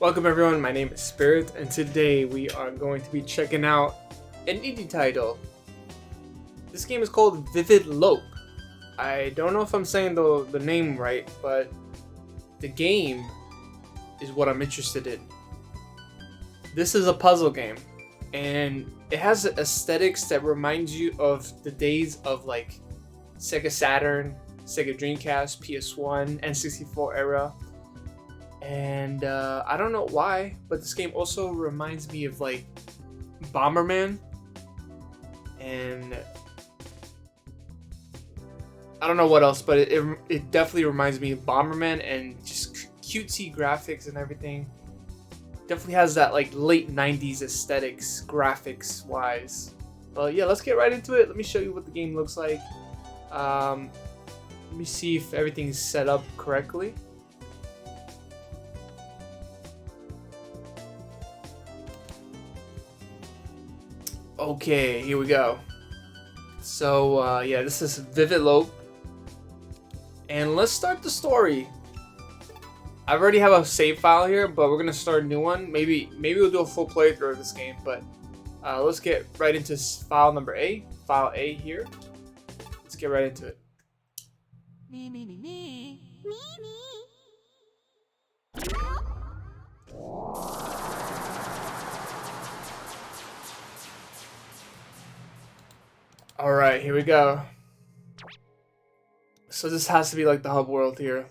Welcome everyone, my name is Spirit, and today we are going to be checking out an indie title. This game is called VIVIDLOPE. I don't know if I'm saying the name right, but the game is what I'm interested in. This is a puzzle game, and it has aesthetics that reminds you of the days of like Sega Saturn, Sega Dreamcast, PS1, N64 era. And I don't know why, but this game also reminds me of like Bomberman, and I don't know what else, but it definitely reminds me of Bomberman and just cutesy graphics and everything. Definitely has that like late 90s aesthetics graphics wise. But yeah, let's get right into it. Let me show you what the game looks like. Let me see if everything's set up correctly. Okay, here we go. So yeah, this is VIVIDLOPE, and let's start the story. I already have a save file here, but we're gonna start a new one. Maybe we'll do a full playthrough of this game, but let's get right into file number A. File A here. Let's get right into it. Alright, here we go. So this has to be like the hub world here.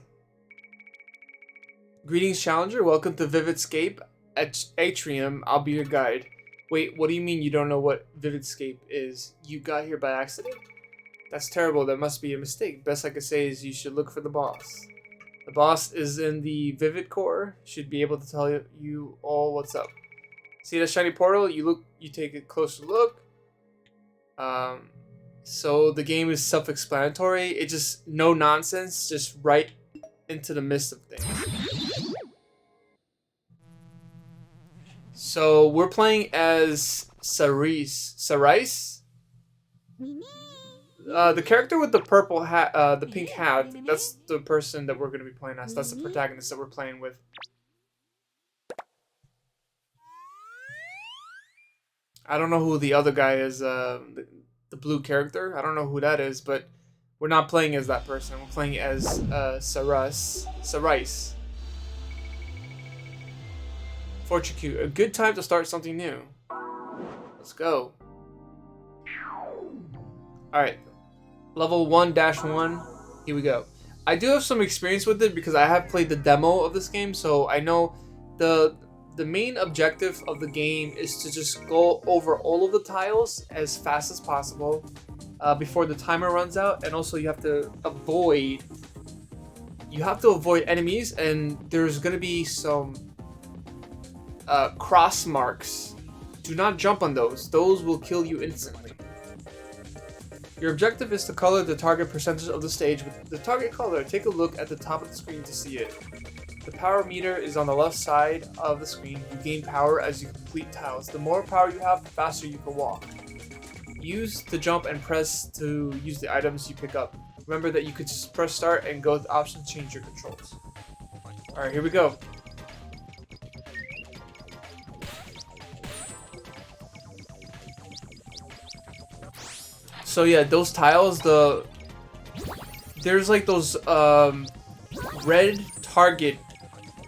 Greetings, Challenger. Welcome to Vividscape Atrium. I'll be your guide. Wait, what do you mean you don't know what Vividscape is? You got here by accident? That's terrible. That must be a mistake. Best I could say is you should look for the boss. The boss is in the Vivid Core. Should be able to tell you all what's up. See that shiny portal? You take a closer look. So the game is self-explanatory. It just no nonsense, just right into the midst of things. So we're playing as Sarais. The character with the purple hat, the pink hat. That's the person that we're gonna be playing as. That's the protagonist that we're playing with. I don't know who the other guy is. The blue character. I don't know who that is, but we're not playing as that person. We're playing as Sarais. Fortune Q. A good time to start something new. Let's go. Alright. Level 1-1. Here we go. I do have some experience with it because I have played the demo of this game, so I know the main objective of the game is to just go over all of the tiles as fast as possible before the timer runs out, and also you have to avoid enemies, and there's gonna be some cross marks. Do not jump on those. Those will kill you instantly. Your objective is to color the target percentage of the stage with the target color. Take a look at the top of the screen to see it. The power meter is on the left side of the screen. You gain power as you complete tiles. The more power you have, the faster you can walk. Use the jump and press to use the items you pick up. Remember that you could just press start and go to options, change your controls. Alright, here we go. So yeah, those tiles, there's like those red target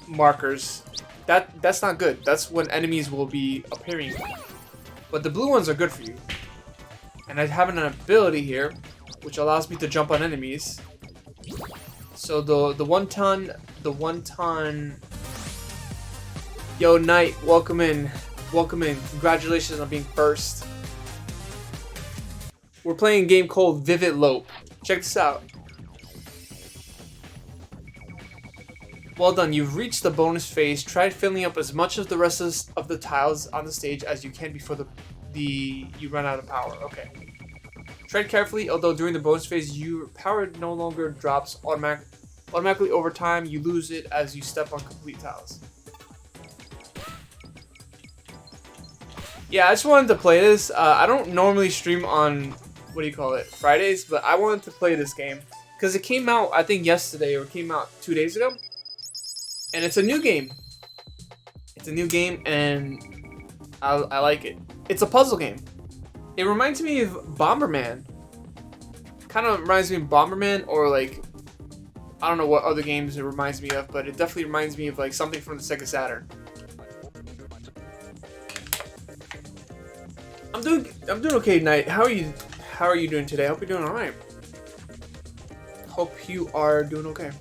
markers. That's not good. That's when enemies will be appearing. But the blue ones are good for you. And I have an ability here which allows me to jump on enemies. So the one ton Yo Knight, welcome in. Congratulations on being first. We're playing a game called VIVIDLOPE. Check this out. Well done, you've reached the bonus phase. Try filling up as much of the rest of the tiles on the stage as you can before you run out of power. Okay. Tread carefully, although during the bonus phase, your power no longer drops automatically over time. You lose it as you step on complete tiles. Yeah, I just wanted to play this. I don't normally stream on, Fridays, but I wanted to play this game because it came out, I think, yesterday, or it came out 2 days ago. And it's a new game. It's a new game, and I like it. It's a puzzle game. It reminds me of Bomberman. Kind of reminds me of Bomberman, or like, I don't know what other games it reminds me of, but it definitely reminds me of like something from the Sega Saturn. I'm doing okay tonight. How are you doing today? I hope you're doing alright. Hope you are doing okay.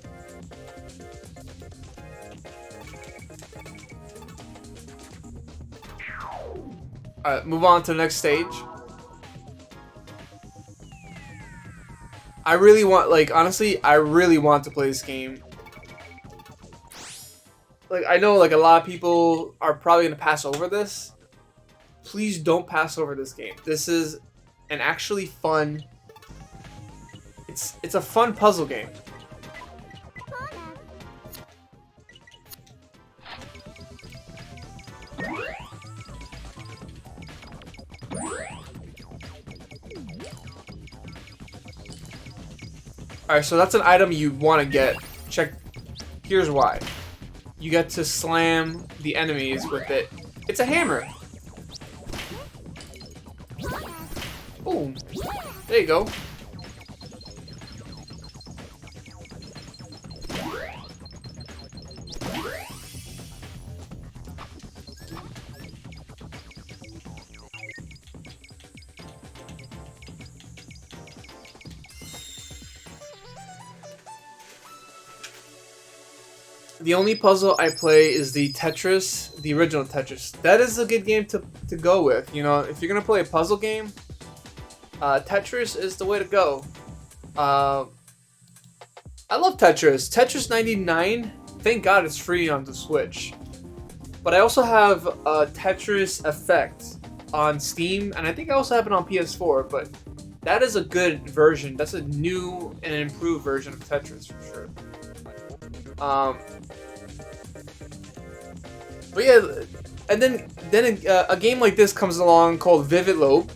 Alright, move on to the next stage. I really want, like, honestly, I really want to play this game. Like, I know, like, a lot of people are probably going to pass over this. Please don't pass over this game. This is an actually fun... It's a fun puzzle game. Alright, so that's an item you want to get. Check. Here's why. You get to slam the enemies with it. It's a hammer. Boom. There you go. The only puzzle I play is the Tetris, the original Tetris. That is a good game to go with. You know, if you're gonna play a puzzle game, Tetris is the way to go. I love Tetris. Tetris 99, thank God it's free on the Switch. But I also have Tetris Effect on Steam, and I think I also have it on PS4, but that is a good version. That's a new and improved version of Tetris for sure. But yeah, and then a game like this comes along called VIVIDLOPE,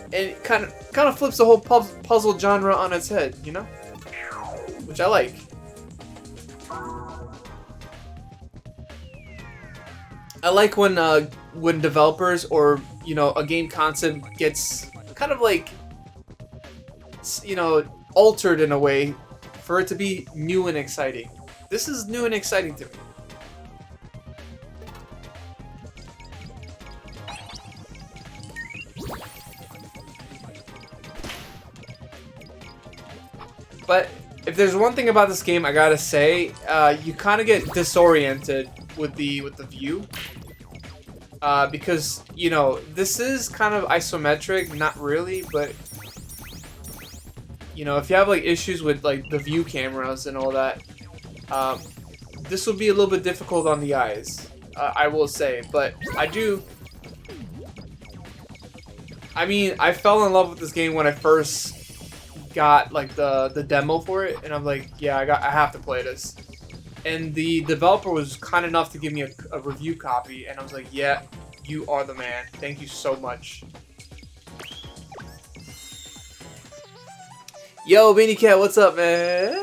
and it kind of flips the whole puzzle genre on its head, you know, which I like. I like when developers or, you know, a game concept gets kind of like, you know, altered in a way for it to be new and exciting. This is new and exciting to me. But if there's one thing about this game I gotta say, you kind of get disoriented with the view, because, you know, this is kind of isometric, not really, but, you know, if you have like issues with like the view cameras and all that, this will be a little bit difficult on the eyes, I will say. But I mean, I fell in love with this game when I first got like the demo for it, and I'm like, yeah, I have to play this. And the developer was kind enough to give me a review copy, and I was like, yeah, you are the man. Thank you so much. Yo, Beanie Cat, what's up, man?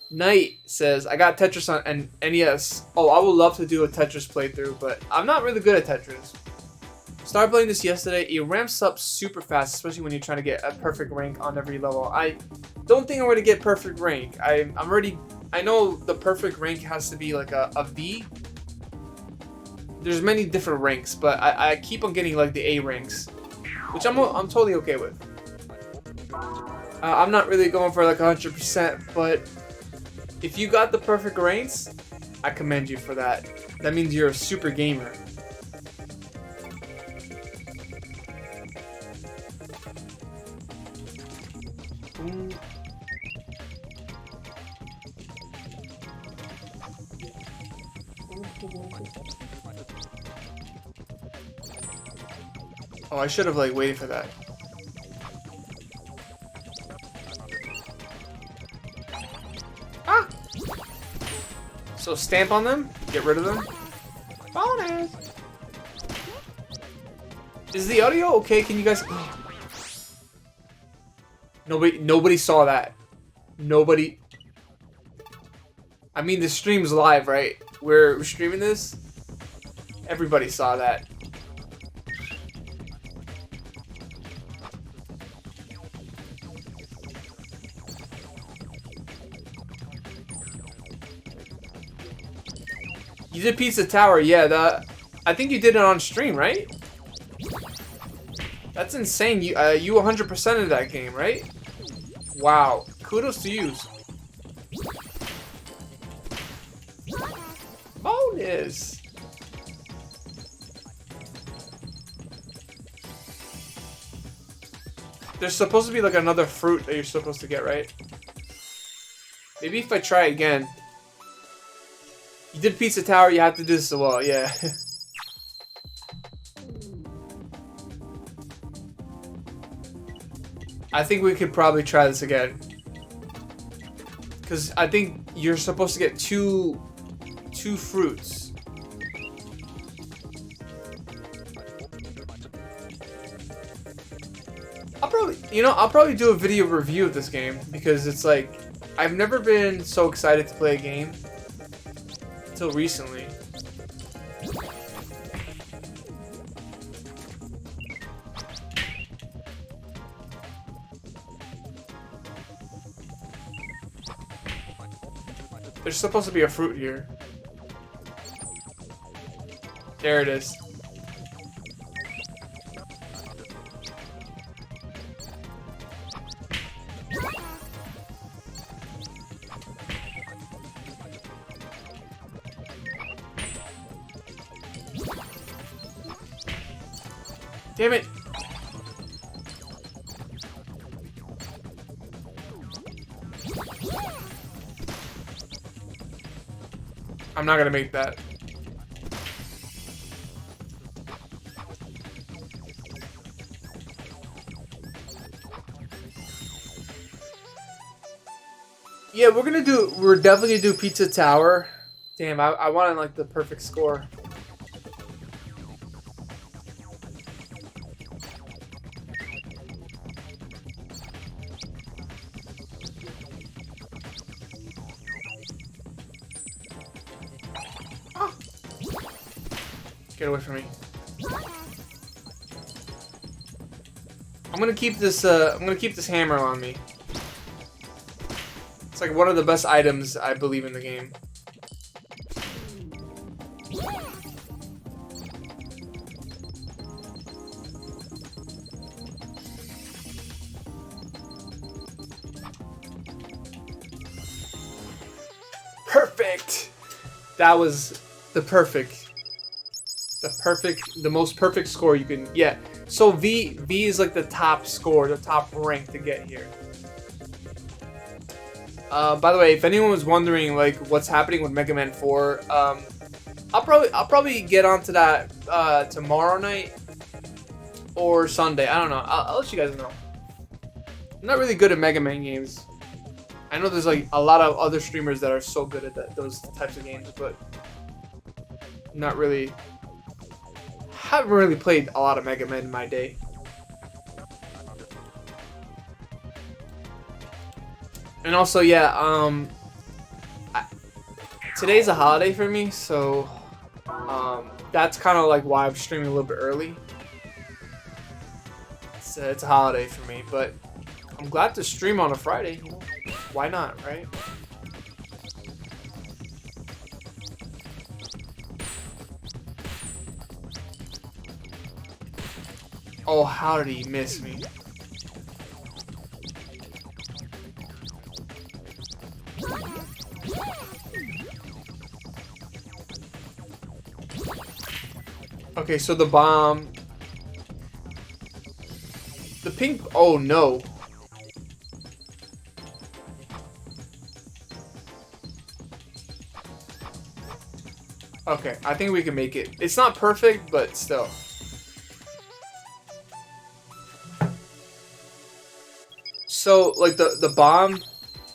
Knight says, I got Tetris on NES. Oh, I would love to do a Tetris playthrough, but I'm not really good at Tetris. Started playing this yesterday. It ramps up super fast, especially when you're trying to get a perfect rank on every level. I don't think I'm going to get perfect rank. I know the perfect rank has to be like a V. There's many different ranks, but I keep on getting like the A ranks, which I'm totally okay with. I'm not really going for like 100%, but if you got the perfect ranks, I commend you for that. That means you're a super gamer. Oh, I should have like waited for that. Ah! So stamp on them, get rid of them. Bonus! Is the audio okay? Can you guys... Nobody saw that. Nobody... I mean, the stream's live, right? we're streaming this, everybody saw that. You did Pizza Tower, yeah. I think you did it on stream, right? That's insane. You 100% of that game, right? Wow. Kudos to you. Bonus. There's supposed to be like another fruit that you're supposed to get, right? Maybe if I try again. You did Pizza Tower, you have to do this as well, yeah. I think we could probably try this again. Because I think you're supposed to get two fruits. I'll probably do a video review of this game because it's like I've never been so excited to play a game until recently. There's supposed to be a fruit here. There it is. Damn it! I'm not gonna make that. Yeah, we're definitely gonna do Pizza Tower. Damn, I wanted like the perfect score. Get away from me. I'm gonna keep this hammer on me. It's like one of the best items I believe in the game. Perfect! That was the most perfect score you can. Yeah. So V is like the top score, the top rank to get here. By the way, if anyone was wondering like what's happening with Mega Man 4, I'll probably get onto that tomorrow night or Sunday. I don't know. I'll let you guys know. I'm not really good at Mega Man games. I know there's like a lot of other streamers that are so good at those types of games, but not really. Haven't really played a lot of Mega Man in my day. And also, yeah, today's a holiday for me, so that's kind of like why I'm streaming a little bit early. It's a holiday for me, but I'm glad to stream on a Friday. You know? Why not, right? Oh, how did he miss me? Okay, so the bomb... The pink... Oh, no. Okay, I think we can make it. It's not perfect, but still. So, like, the bomb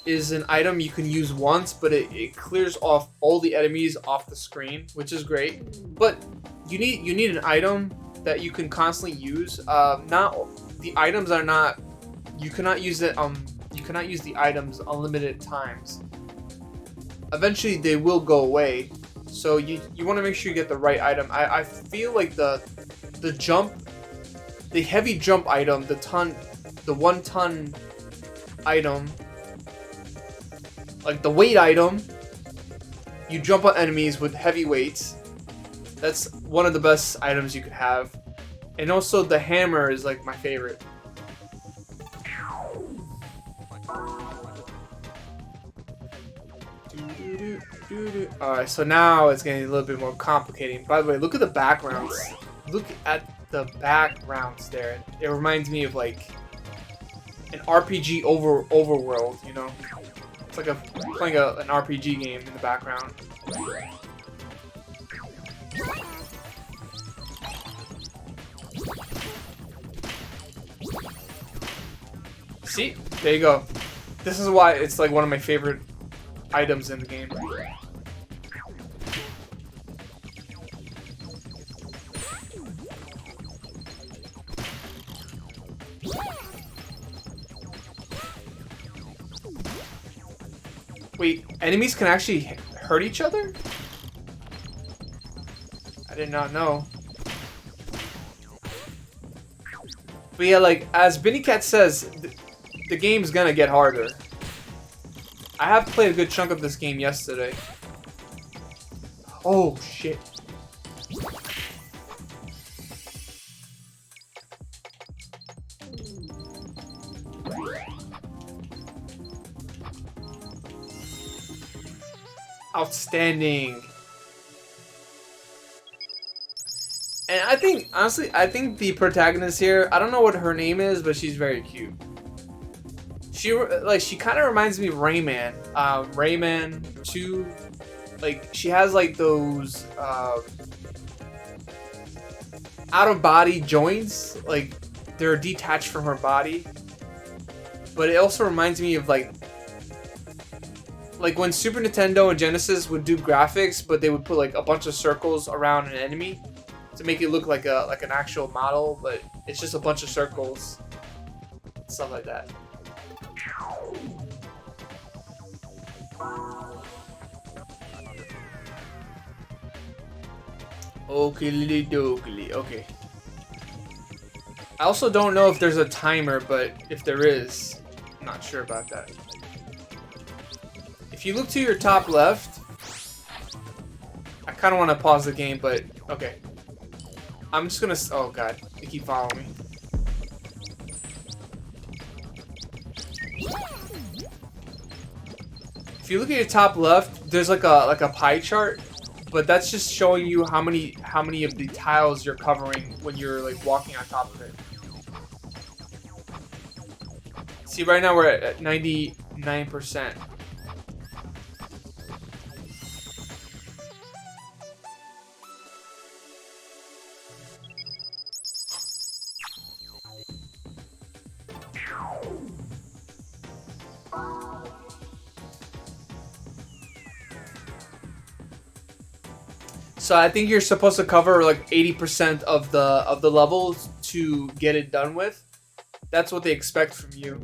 is an item you can use once, but it clears off all the enemies off the screen, which is great. But you need an item that you can constantly use. The items are not. You cannot use it. You cannot use the items unlimited times. Eventually, they will go away. So you want to make sure you get the right item. I feel like the jump, the heavy jump item, the 1 ton item, like the weight item, you jump on enemies with heavy weights. That's one of the best items you could have. And also the hammer is like my favorite. Alright, so now it's getting a little bit more complicated. By the way, look at the backgrounds. Look at the backgrounds there. It reminds me of like an RPG overworld, you know? It's like playing an RPG game in the background. See? There you go. This is why it's like one of my favorite items in the game. Wait, enemies can actually hurt each other? I did not know. But yeah, like, as Binnycat says, the game's gonna get harder. I have played a good chunk of this game yesterday. Oh, shit. Outstanding. And I think, honestly, I think the protagonist here, I don't know what her name is, but she's very cute. She kind of reminds me of Rayman. Rayman 2, like, she has like those out-of-body joints, like they're detached from her body. But it also reminds me of like when Super Nintendo and Genesis would do graphics, but they would put like a bunch of circles around an enemy to make it look like an actual model, but it's just a bunch of circles, stuff like that. Okie dokie. Okay. I also don't know if there's a timer, but if there is, I'm not sure about that. If you look to your top left, I kind of want to pause the game, but okay. I'm just gonna. Oh god, they keep following me. If you look at your top left, there's like a pie chart, but that's just showing you how many of the tiles you're covering when you're like walking on top of it. See, right now we're at 99%. So I think you're supposed to cover like 80% of the levels to get it done with. That's what they expect from you.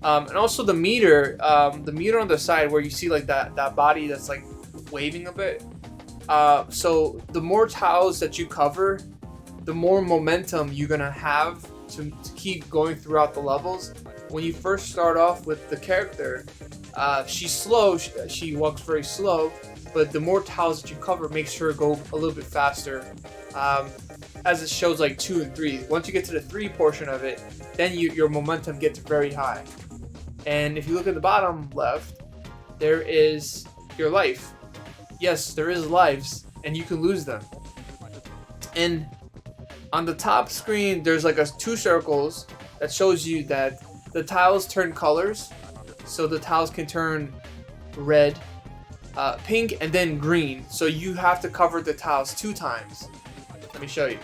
And also the meter on the side where you see like that body that's like waving a bit. So the more tiles that you cover, the more momentum you're gonna have to keep going throughout the levels. When you first start off with the character, she's slow. She walks very slow. But the more tiles that you cover makes her go a little bit faster, as it shows like 2 and 3. Once you get to the 3 portion of it, then your momentum gets very high. And if you look at the bottom left, there is your life. Yes, there is lives, and you can lose them. And on the top screen, there's like 2 circles that shows you that the tiles turn colors. So the tiles can turn red, pink, and then green. So you have to cover the tiles 2 times. Let me show you.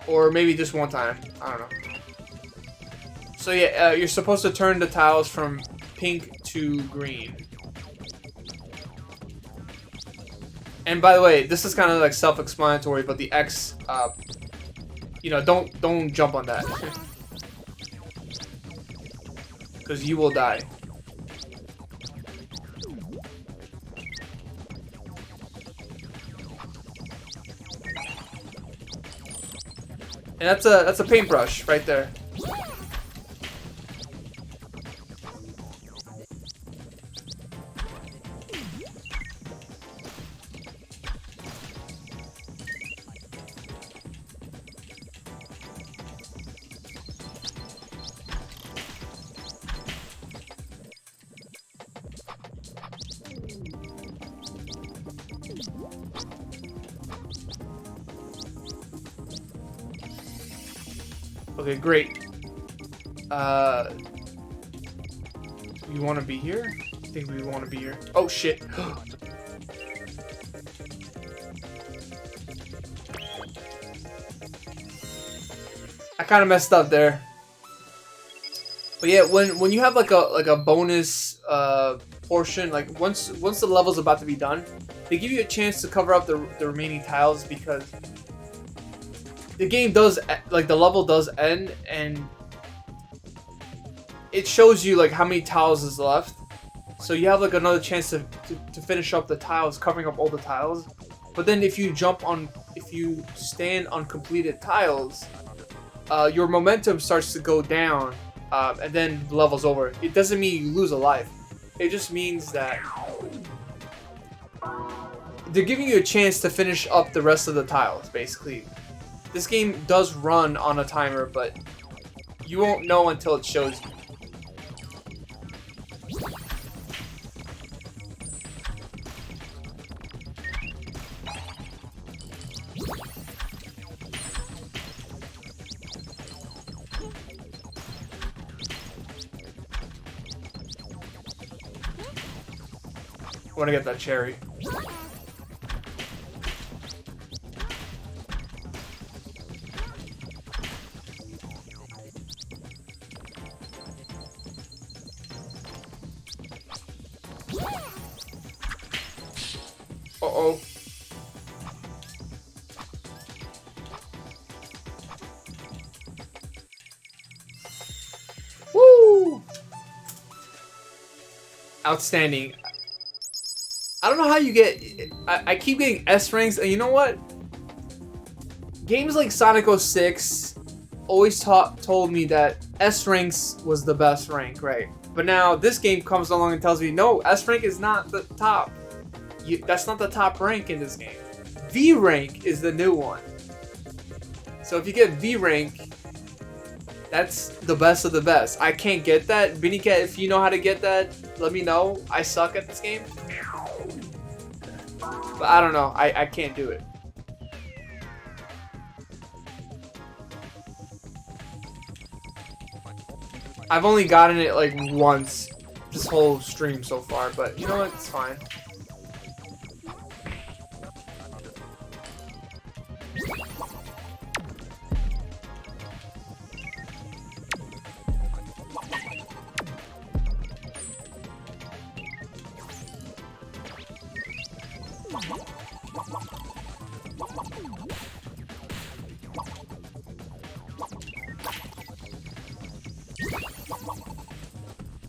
Or maybe just 1 time. I don't know. So yeah, you're supposed to turn the tiles from pink to green. And by the way, this is kind of like self-explanatory, but the X, you know, don't jump on that. Because you will die. And that's a paintbrush right there. Okay, great. You want to be here? I think we want to be here. Oh shit. I kind of messed up there. But yeah, when you have like a bonus portion, like once the level's about to be done, they give you a chance to cover up the remaining tiles, because the game does, like, the level does end, and it shows you like how many tiles is left. So you have like another chance to finish up the tiles, covering up all the tiles. But then if you stand on completed tiles, your momentum starts to go down, and then the level's over. It doesn't mean you lose a life. It just means that they're giving you a chance to finish up the rest of the tiles, basically. This game does run on a timer, but you won't know until it shows you. I want to get that cherry. Uh-oh. Woo! Outstanding. I don't know how you get... I keep getting S ranks, and you know what? Games like Sonic 06 always told me that S ranks was the best rank, right? But now this game comes along and tells me, no, S rank is not the top. That's not the top rank in this game. V rank is the new one. So if you get V rank, that's the best of the best. I can't get that. Binnycat, if you know how to get that, let me know. I suck at this game. But I don't know. I can't do it. I've only gotten it like once this whole stream so far, but you know what? It's fine.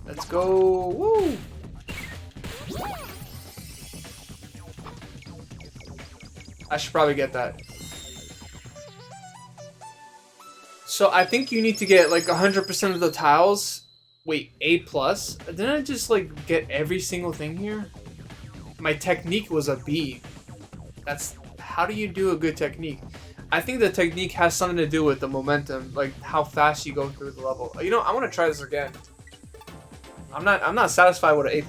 Let's go. Woo! I should probably get that. So I think you need to get like 100% of the tiles. Wait, A+? Didn't I just like get every single thing here? My technique was a B. That's... How do you do a good technique? I think the technique has something to do with the momentum, like how fast you go through the level. You know, I want to try this again. I'm not satisfied with an A+.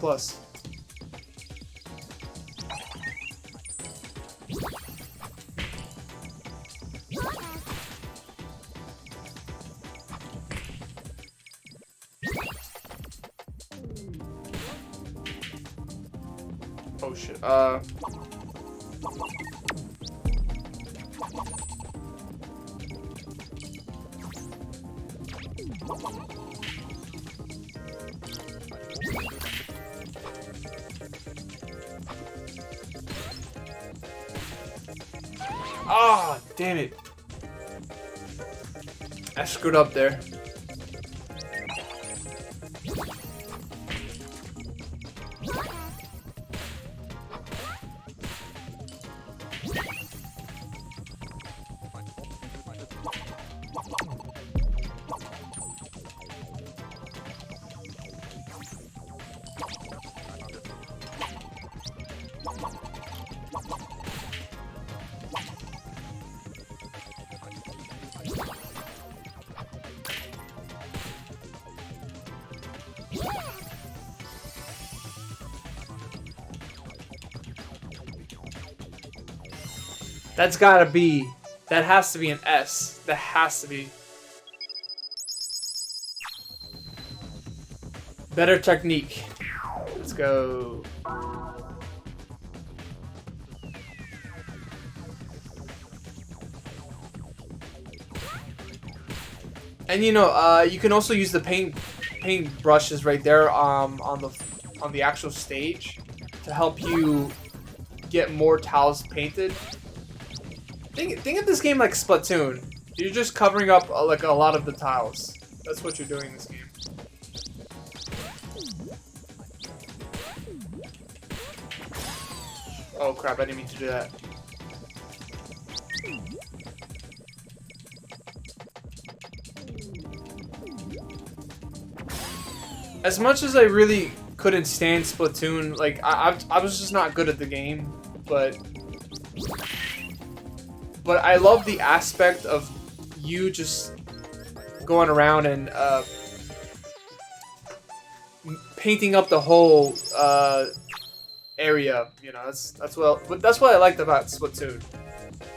Oh shit. Ah, oh, damn it. I screwed up there. That's gotta be. That has to be an S. That has to be. Better technique. Let's go. And you know, you can also use the paint brushes right there on the actual stage to help you get more tiles painted. Think of this game like Splatoon. You're just covering up like a lot of the tiles. That's what you're doing in this game. Oh crap, I didn't mean to do that. As much as I really couldn't stand Splatoon, like I was just not good at the game, but I love the aspect of you just going around and painting up the whole area. You know, that's what I liked about Splatoon.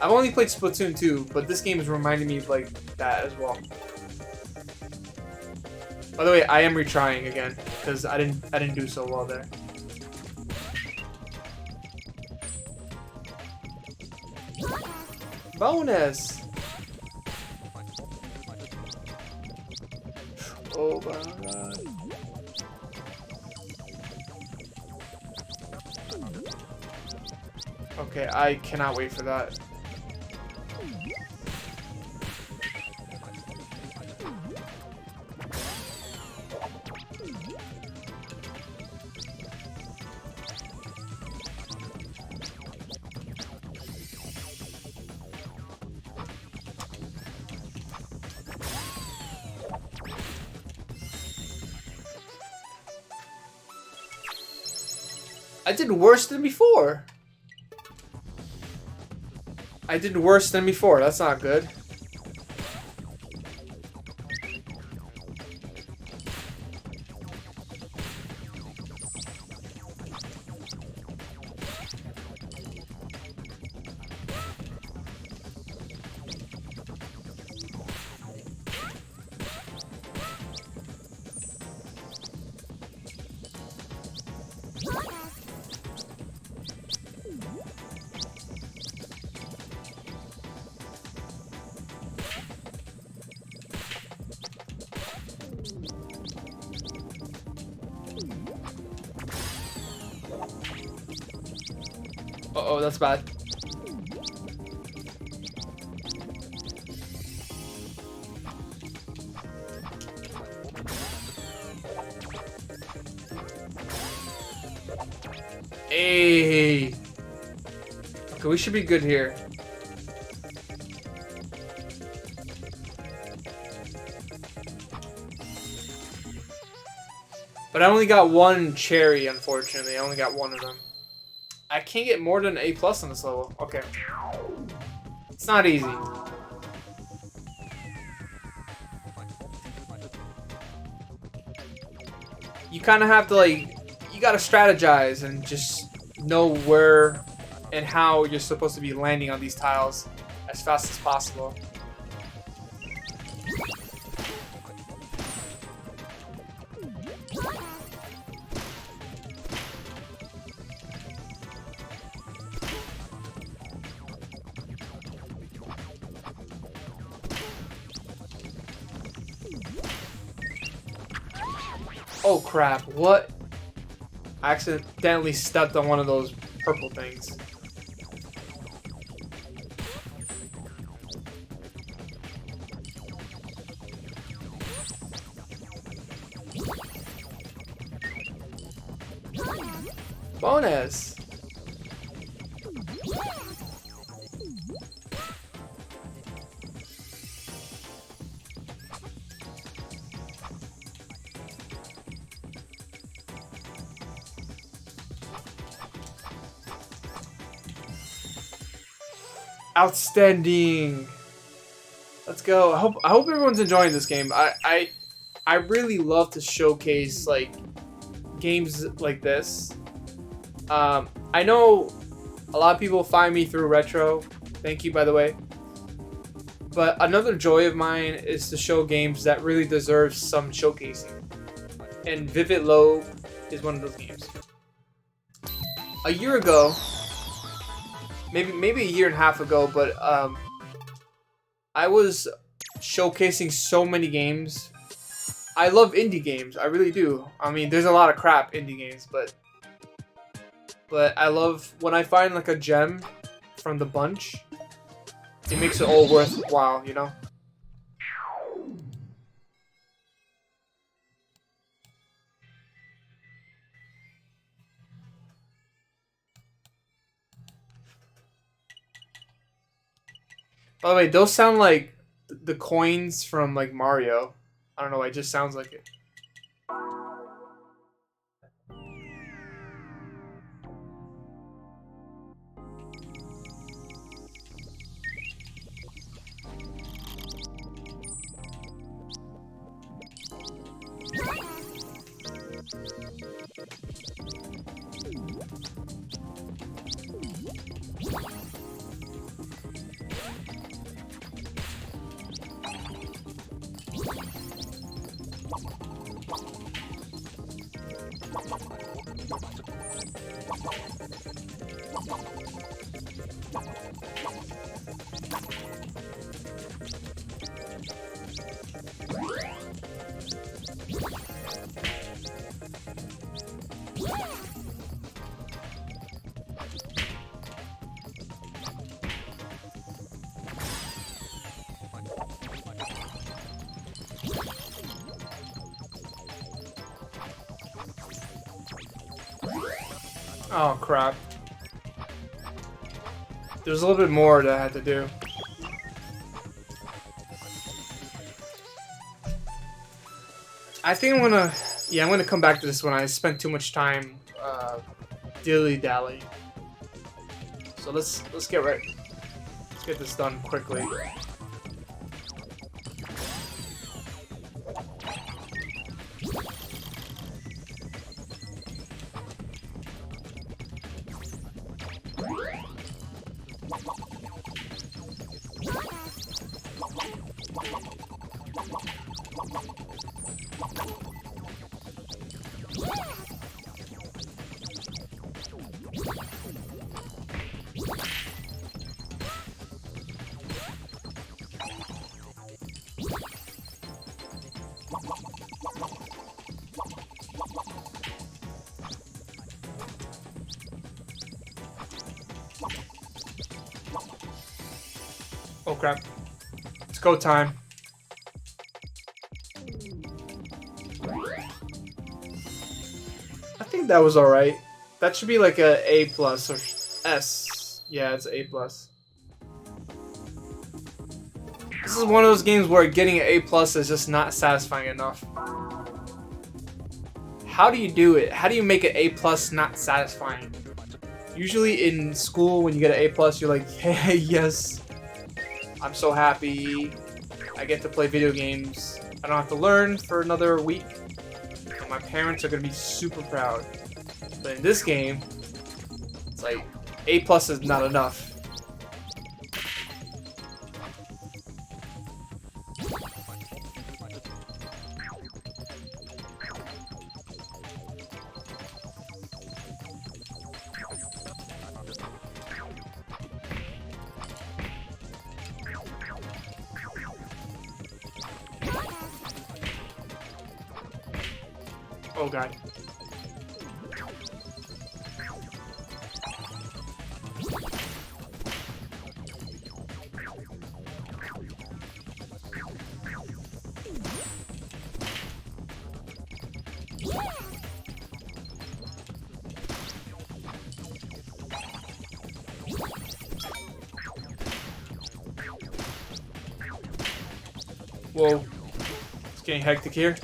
I've only played Splatoon 2, but this game is reminding me of like that as well. By the way, I am retrying again because I didn't do so well there. Bonus. Oh my god. Okay, I cannot wait for that. I did worse than before. I did worse than before. That's not good. Uh-oh, that's bad. Hey. Okay, we should be good here. But I only got one cherry, unfortunately. I only got one of them. I can't get more than an A+ on this level. Okay. It's not easy. You kind of have to, like, you gotta strategize and just know where and how you're supposed to be landing on these tiles as fast as possible. Oh crap, what? I accidentally stepped on one of those purple things. Bonus! Outstanding. Let's go. I hope everyone's enjoying this game. I really love to showcase like games like this. I know a lot of people find me through retro, Thank you, by the way. But another joy of mine is to show games that really deserve some showcasing. And VIVIDLOPE is one of those games. A year ago, maybe a year and a half ago, but I was showcasing so many games. I love indie games, I really do. I mean, there's a lot of crap indie games, but I love when I find like a gem from the bunch. It makes it all worthwhile, you know? By the way, those sound like the coins from like Mario. I don't know, it just sounds like it. Oh crap. There's a little bit more that I had to do. I think I'm gonna come back to this one. I spent too much time dilly-dally. So let's get this done quickly. Oh crap. It's go time. I think that was alright. That should be like a A plus or S. Yeah, it's A plus. This is one of those games where getting an A plus is just not satisfying enough. How do you do it? How do you make an A plus not satisfying? Usually in school, when you get an A plus, you're like, hey, yes. I'm so happy. I get to play video games. I don't have to learn for another week. And my parents are gonna be super proud. But in this game, it's like A plus is not enough. Oh god. Whoa. It's getting hectic here.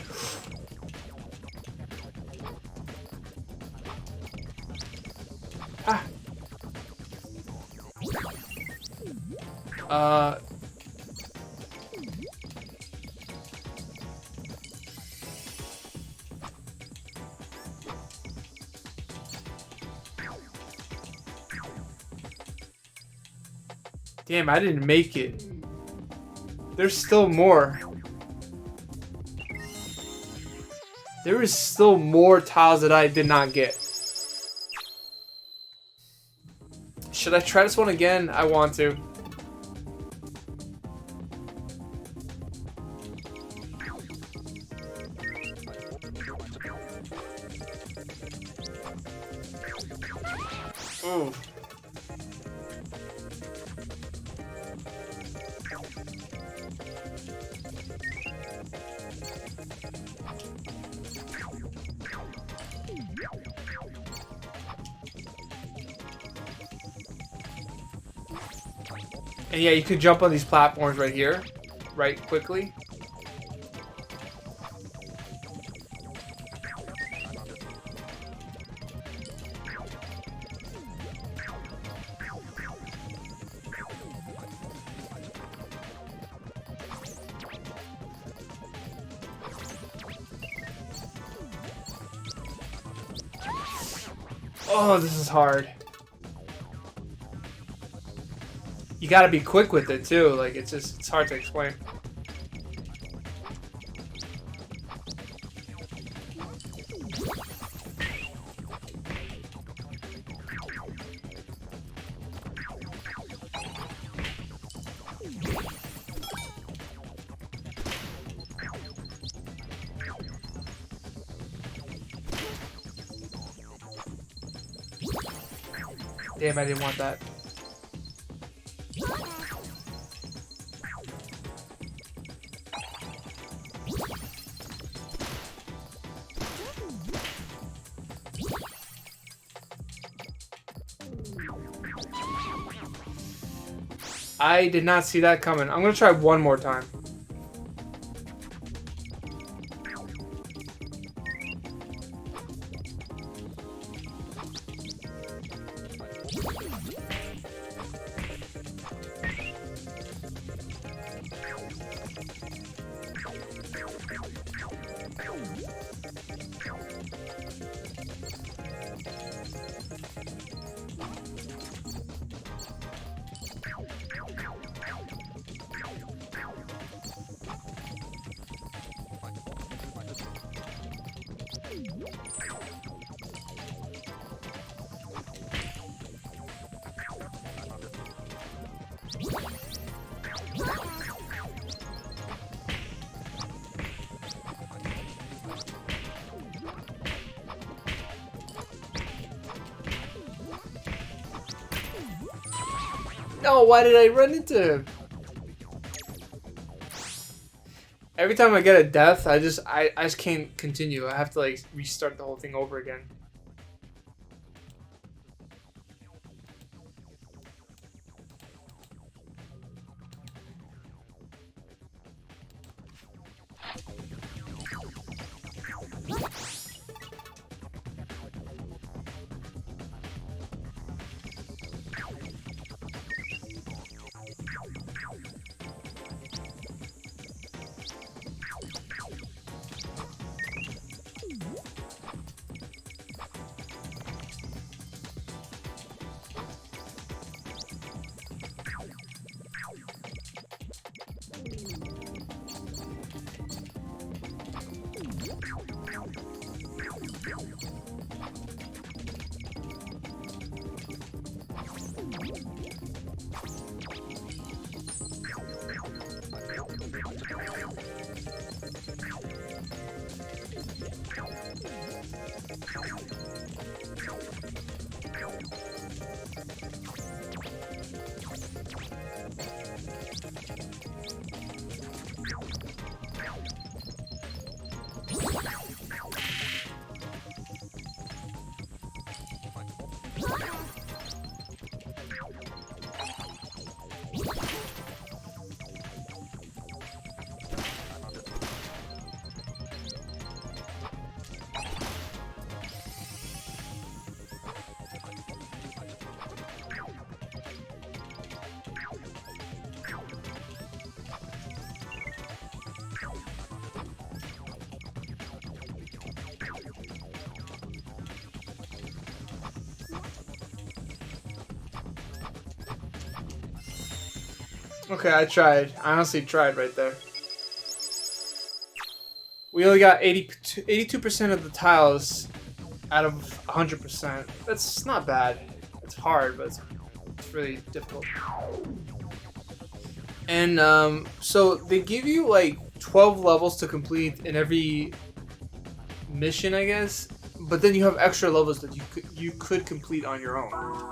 Ah. Damn, I didn't make it. There's still more. There is still more tiles that I did not get. Should I try this one again? I want to. Ooh. And yeah, you could jump on these platforms right here, right quickly. Oh, this is hard. You gotta be quick with it too, like it's hard to explain. Damn, I didn't want that. I did not see that coming. I'm gonna try one more time. No, why did I run into him? Every time I get a death, I just can't continue. I have to like restart the whole thing over again. Okay, I tried. I honestly tried right there. We only got 82% of the tiles out of 100%. That's not bad. It's hard, but it's really difficult. And so they give you like 12 levels to complete in every mission, I guess. But then you have extra levels that you could complete on your own.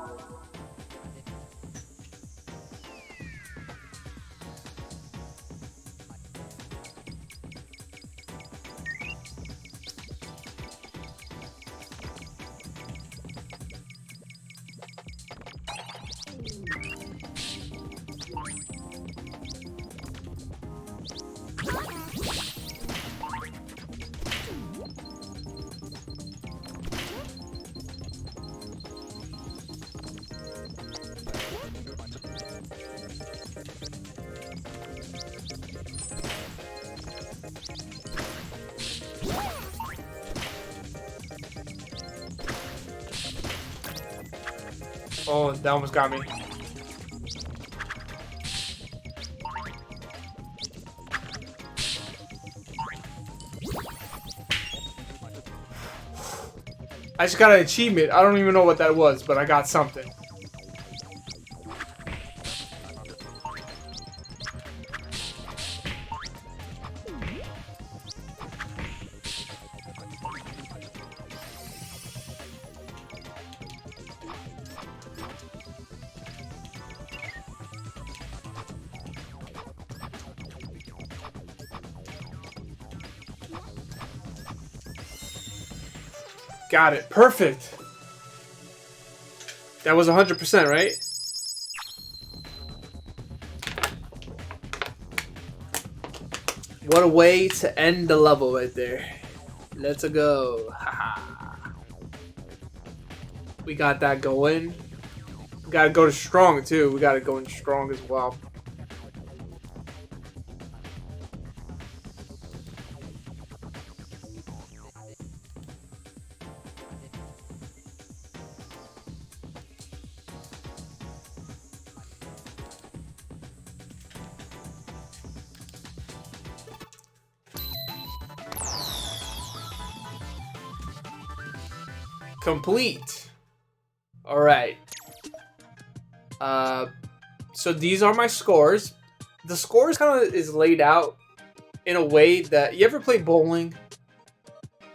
Oh, that almost got me. I just got an achievement. I don't even know what that was, but I got something. Got it. Perfect. That was 100%, right? What a way to end the level right there. Let's go. Haha. We got that going. We gotta go to strong too. We gotta go in strong as well. Complete. All right. So these are my scores. The scores kind of is laid out in a way that you ever play bowling?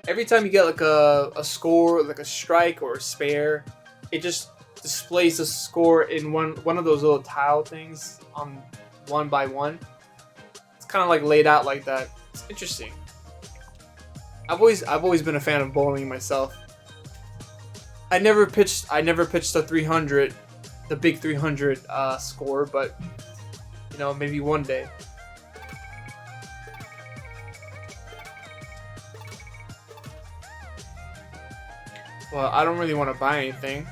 Every time you get like a score, like a strike or a spare, it just displays the score in one of those little tile things on one by one. It's kind of like laid out like that. It's interesting. I've always been a fan of bowling myself. I never pitched the 300, the big 300 score, but you know, maybe one day. Well, I don't really want to buy anything.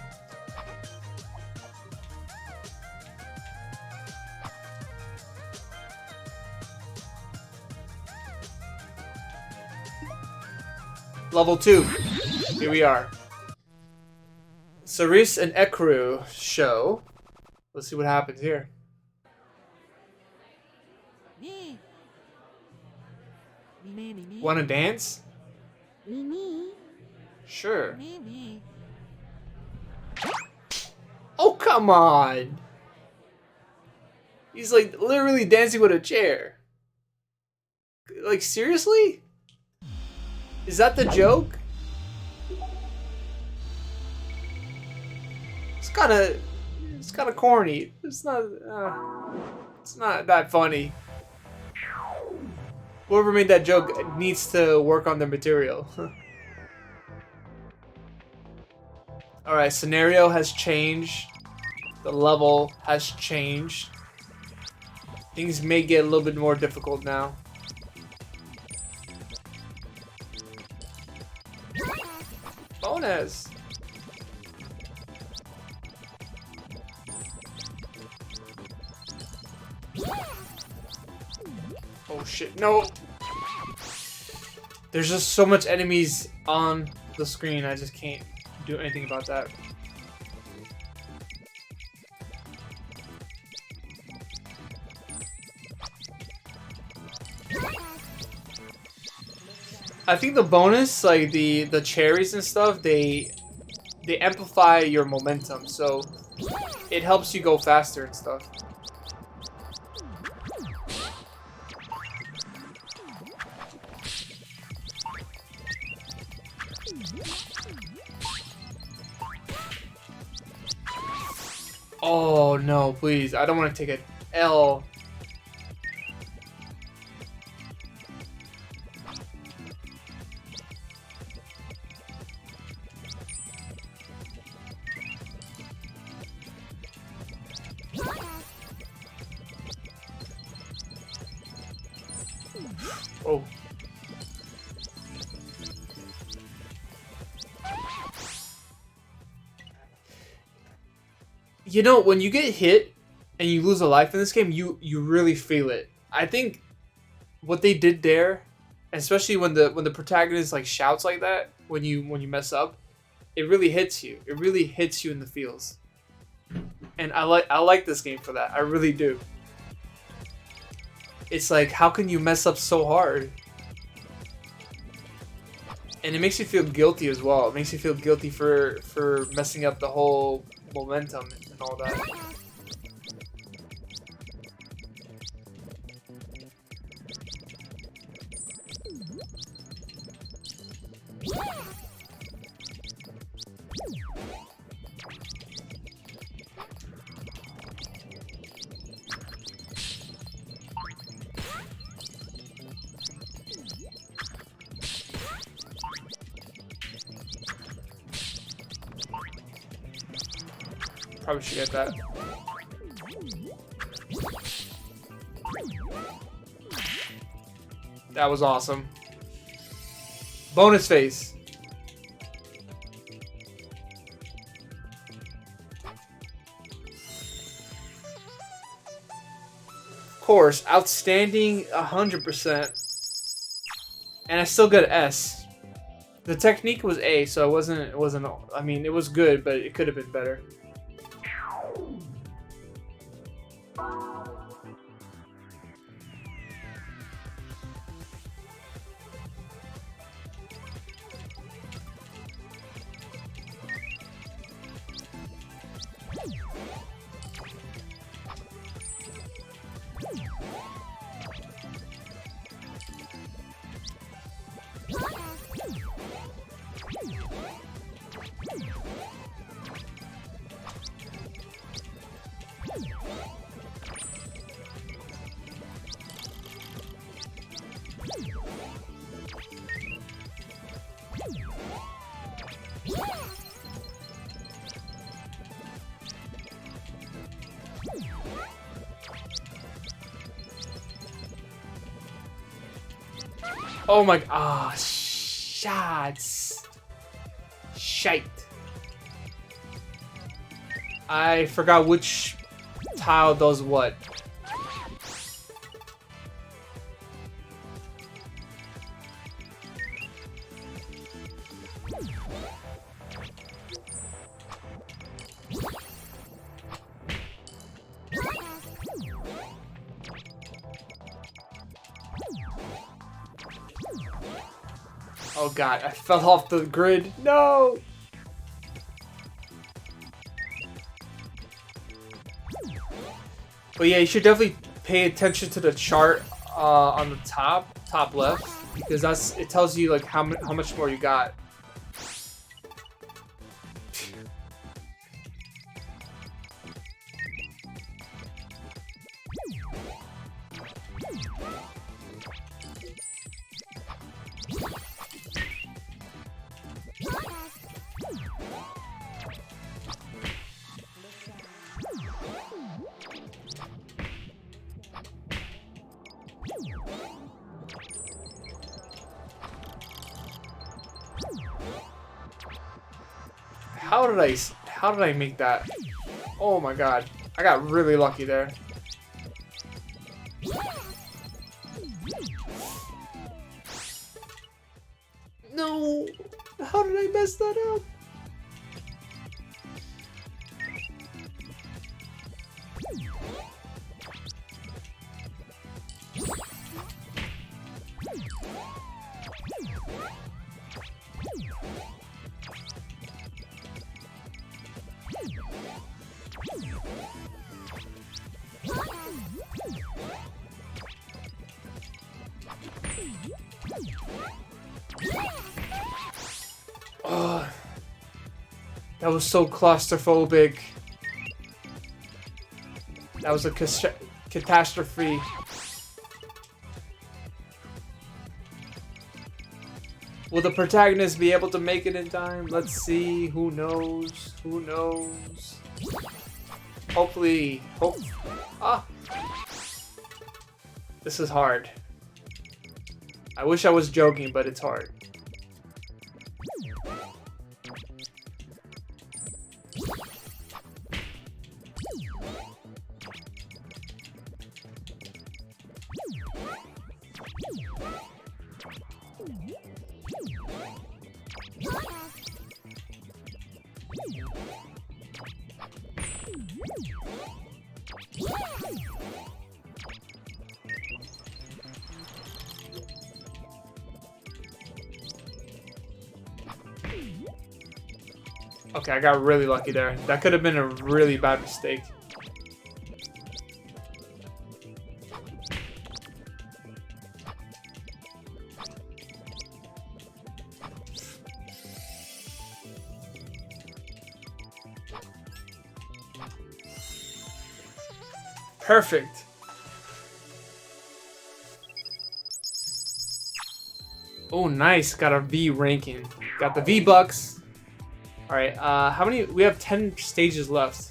Level 2. Here we are. Cerise and Ekru show. Let's see what happens here. Wanna dance? Sure. Oh, come on! He's like literally dancing with a chair. Like, seriously? Is that the joke? It's kind of corny. It's not that funny. Whoever made that joke needs to work on their material. All right, scenario has changed. The level has changed. Things may get a little bit more difficult now. Bonus. Oh shit, no! There's just so much enemies on the screen, I just can't do anything about that. I think the bonus, like the cherries and stuff, they amplify your momentum, so it helps you go faster and stuff. Oh no, please. I don't want to take an L. Oh. You know, when you get hit and you lose a life in this game, you really feel it. I think what they did there, especially when the protagonist like shouts like that when you mess up, it really hits you. It really hits you in the feels. And I like this game for that. I really do. It's like, how can you mess up so hard? And it makes you feel guilty as well. It makes you feel guilty for messing up the whole momentum and all that. Probably should get that. That was awesome. Bonus face. Of course, outstanding 100%. And I still got S. The technique was A, so it wasn't, I mean, it was good, but it could have been better. Oh my, shots. Shite. I forgot which tile does what. Oh god, I fell off the grid. No! But yeah, you should definitely pay attention to the chart on the top left, because it tells you like how much more you got. How did I make that? Oh my god. I got really lucky there. No! How did I mess that up? That was so claustrophobic. That was a catastrophe. Will the protagonist be able to make it in time? Let's see. Who knows? Who knows? Hopefully. Ah! This is hard. I wish I was joking, but it's hard. Okay, I got really lucky there. That could have been a really bad mistake. Perfect. Oh, nice. Got a V ranking. Got the V-Bucks. Alright, how many? We have 10 stages left.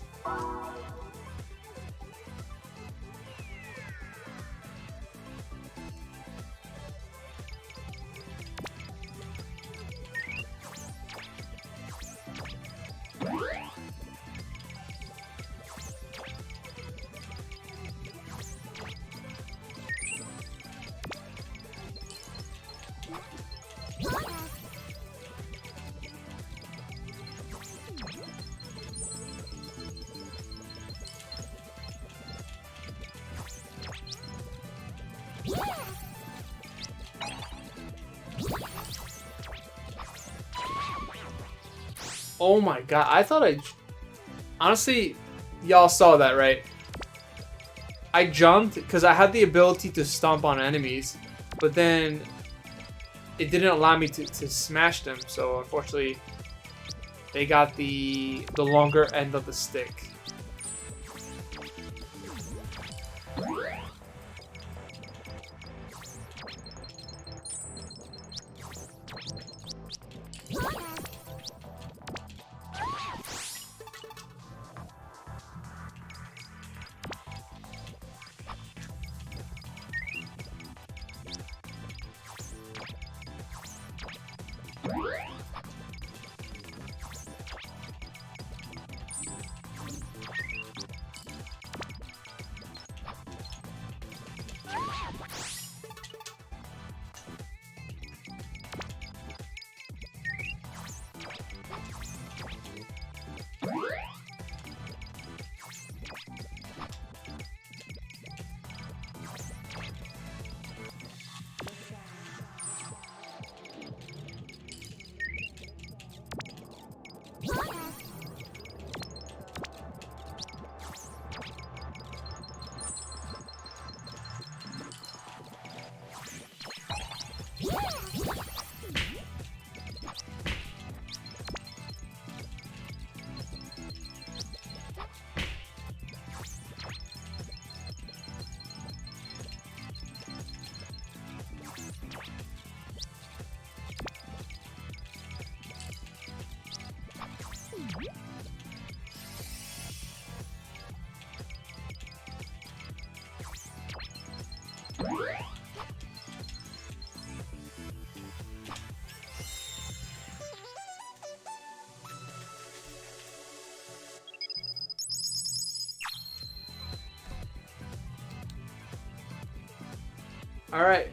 Oh my god, I thought honestly, y'all saw that, right? I jumped because I had the ability to stomp on enemies, but then it didn't allow me to smash them, so unfortunately they got the longer end of the stick. Alright.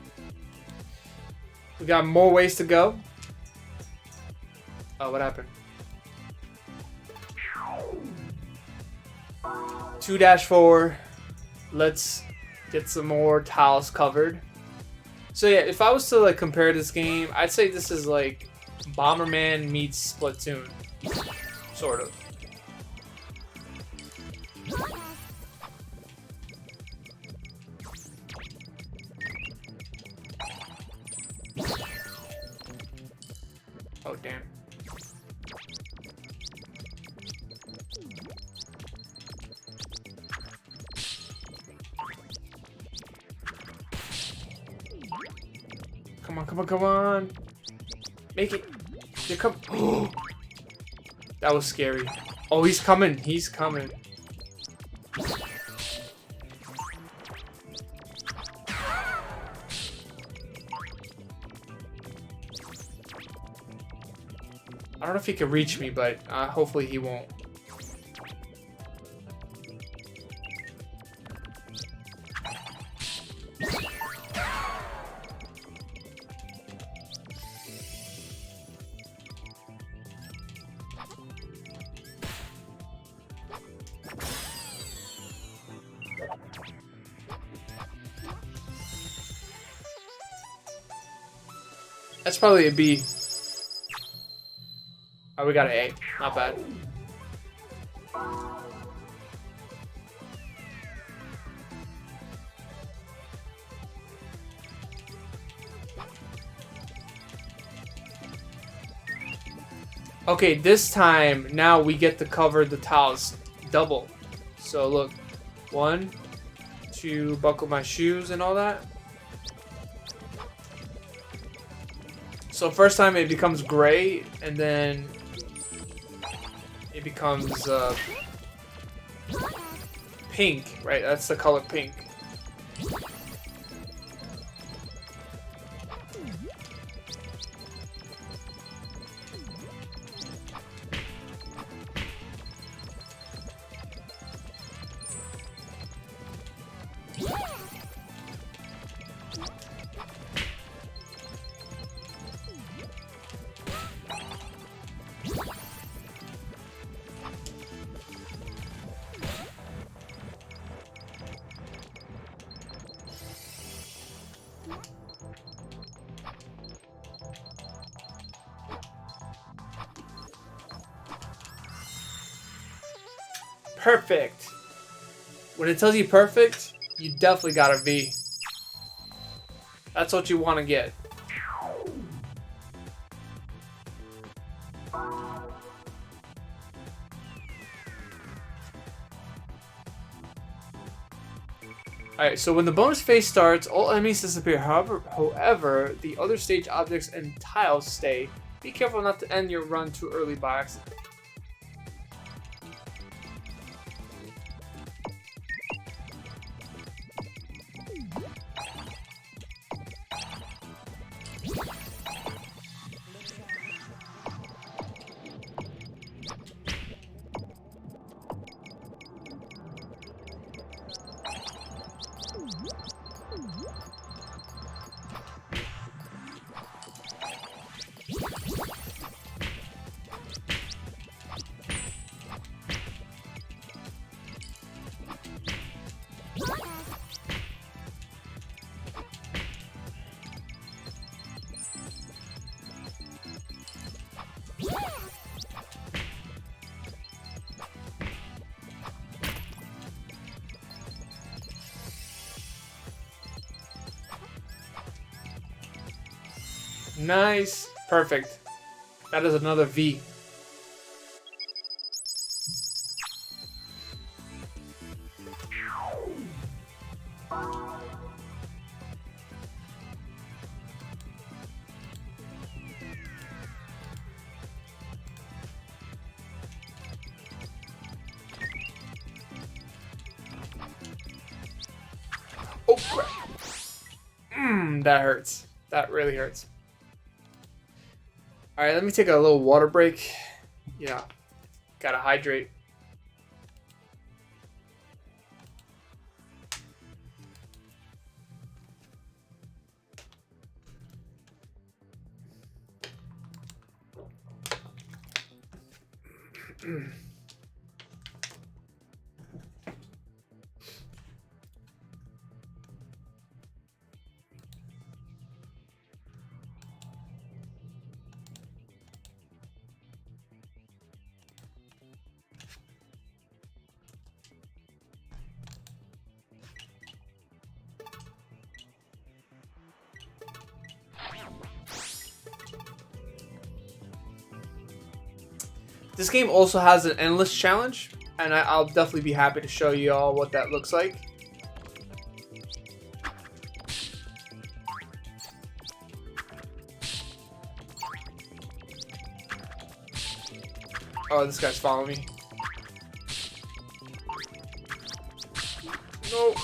We got more ways to go. Oh, what happened? 2-4. Let's get some more tiles covered. So yeah, if I was to like compare this game, I'd say this is like Bomberman meets Splatoon. Sort of. Oh, damn. Come on, come on, come on. Make it. Here come. That was scary. Oh, he's coming. He's coming. I don't know if he can reach me, but hopefully he won't. That's probably a B. Oh, we got an A. Not bad. Okay, this time, now we get to cover the tiles double. So look, 1, 2, buckle my shoes and all that. So first time it becomes gray, and then it becomes pink, right? That's the color pink. Perfect. When it tells you perfect, you definitely got a V. That's what you want to get. Alright, so when the bonus phase starts, all enemies disappear. However, the other stage objects and tiles stay. Be careful not to end your run too early by accident. Nice. Perfect. That is another V. Oh, crap. That hurts. That really hurts. Alright, let me take a little water break. Yeah, gotta hydrate. This game also has an endless challenge, and I'll definitely be happy to show you all what that looks like. Oh, this guy's following me. No.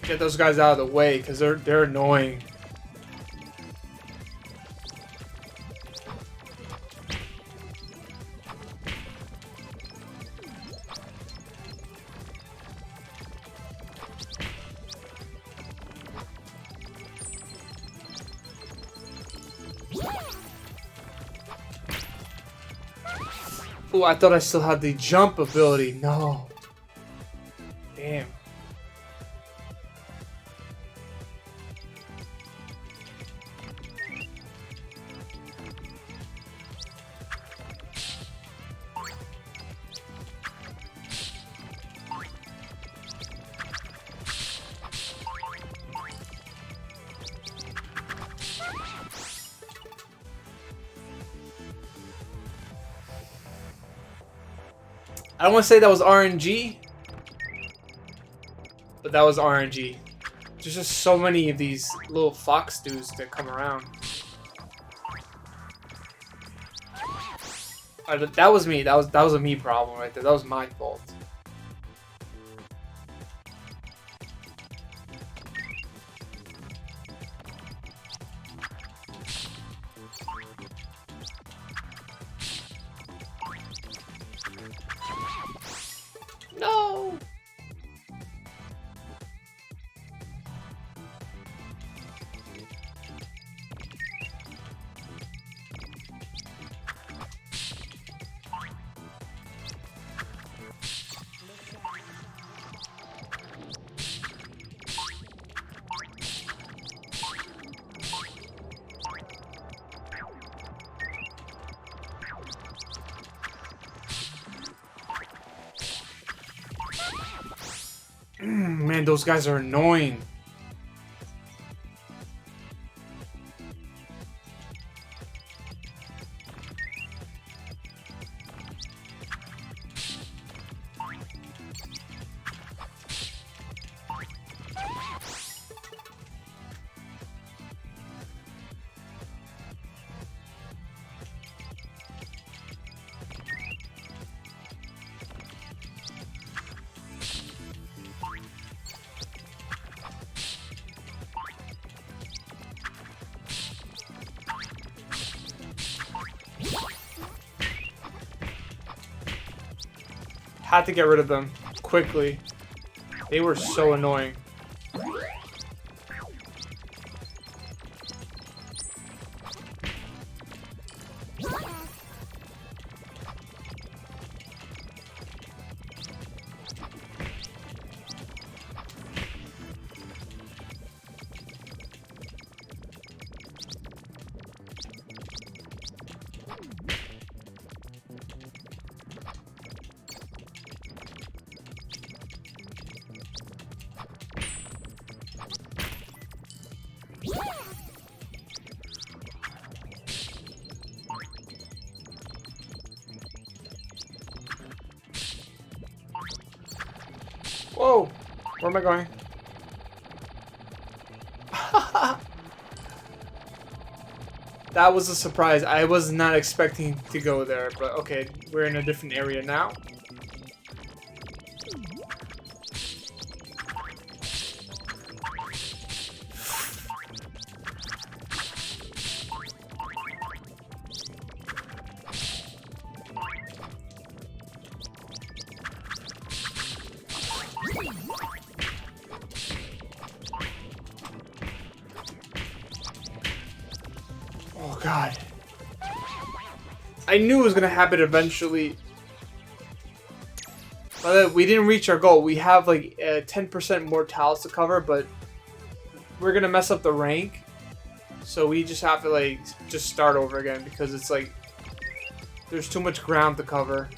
Get those guys out of the way, because they're annoying. Oh, I thought I still had the jump ability. No. Damn. I don't want to say that was RNG, but that was RNG. There's just so many of these little fox dudes that come around. That was me. That was a me problem right there. That was my fault. No. Man, those guys are annoying. Had to get rid of them quickly. They were so annoying. Whoa! Where am I going? That was a surprise. I was not expecting to go there, but okay, we're in a different area now. Oh god. I knew it was gonna happen eventually. But we didn't reach our goal. We have like 10% more tiles to cover, but we're gonna mess up the rank. So we just have to like just start over again because it's like there's too much ground to cover.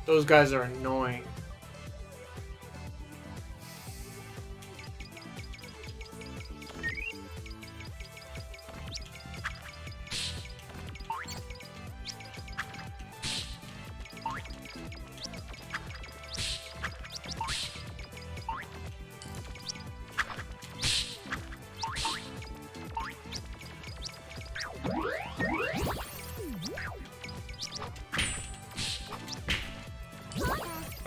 Those guys are annoying.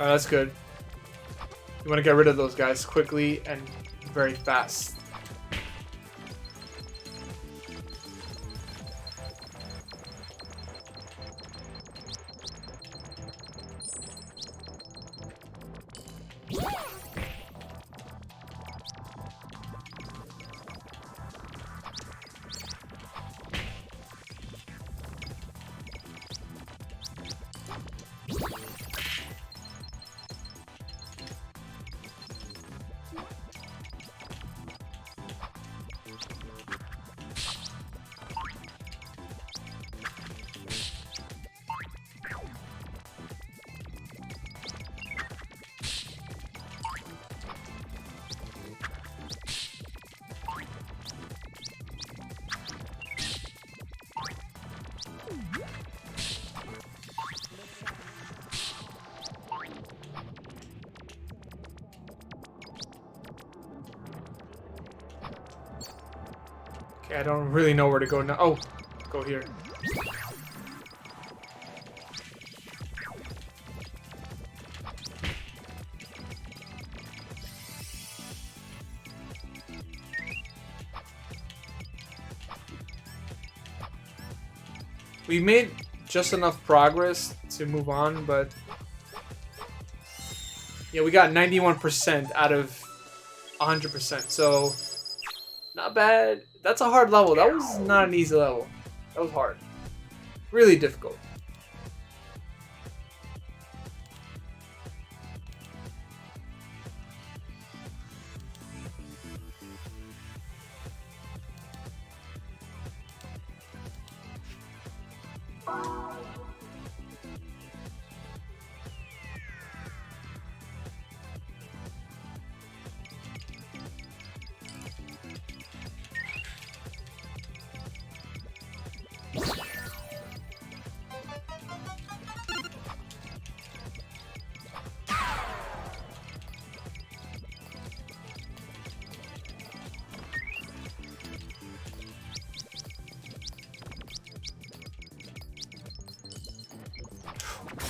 Alright, that's good. You want to get rid of those guys quickly and very fast. Okay, I don't really know where to go now. Oh, go here. We made just enough progress to move on, but yeah, we got 91% out of 100%, so not bad. That's a hard level. That was not an easy level. That was hard. Really difficult.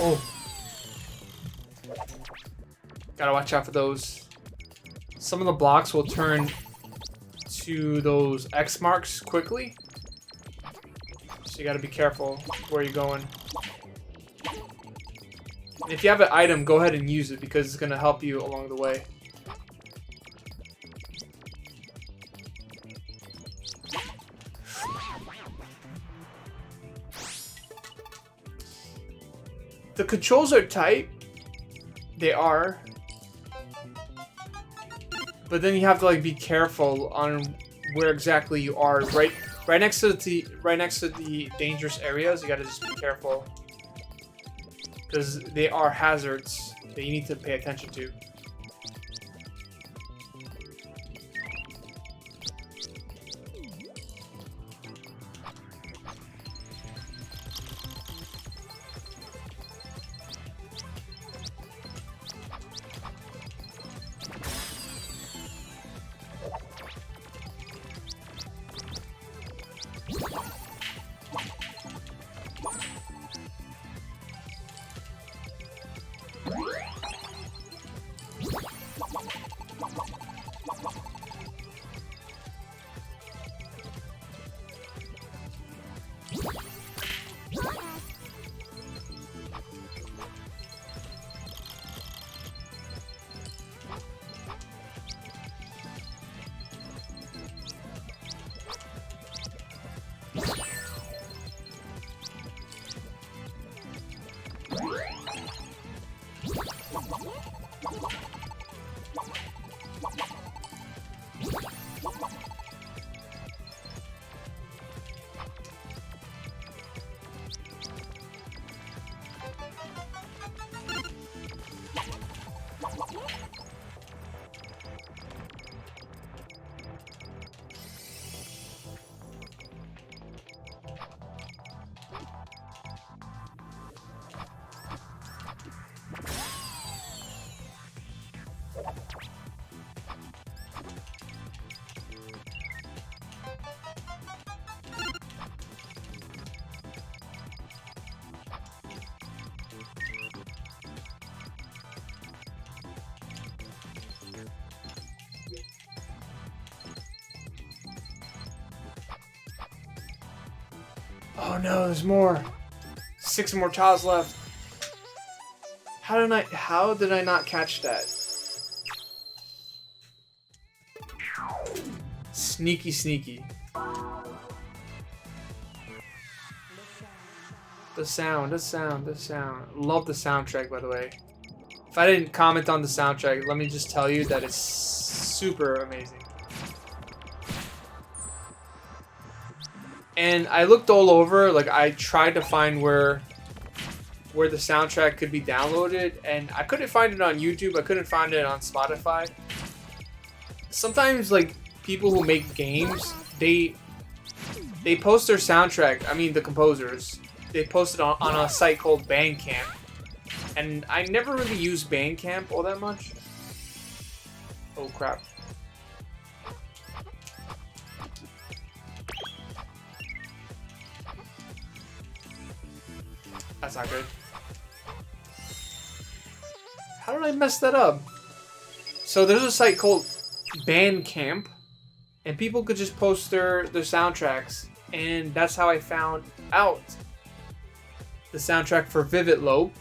Oh. Gotta watch out for those. Some of the blocks will turn to those X marks quickly. So you gotta be careful where you're going. And if you have an item, go ahead and use it because it's gonna help you along the way. The controls are tight. They are. But then you have to like be careful on where exactly you are. Right next to the dangerous areas, you gotta just be careful. Because they are hazards that you need to pay attention to. Oh no, there's more. 6 more tiles left. How did I not catch that? Sneaky, sneaky. The sound. Love the soundtrack, by the way. If I didn't comment on the soundtrack, let me just tell you that it's super amazing. And I looked all over, like I tried to find where the soundtrack could be downloaded, and I couldn't find it on YouTube, I couldn't find it on Spotify. Sometimes, like, people who make games, they post their soundtrack, I mean the composers, they post it on a site called Bandcamp. And I never really use Bandcamp all that much. Oh crap. That's not good. How did I mess that up? So there's a site called Bandcamp, and people could just post their soundtracks, and that's how I found out the soundtrack for VIVIDLOPE.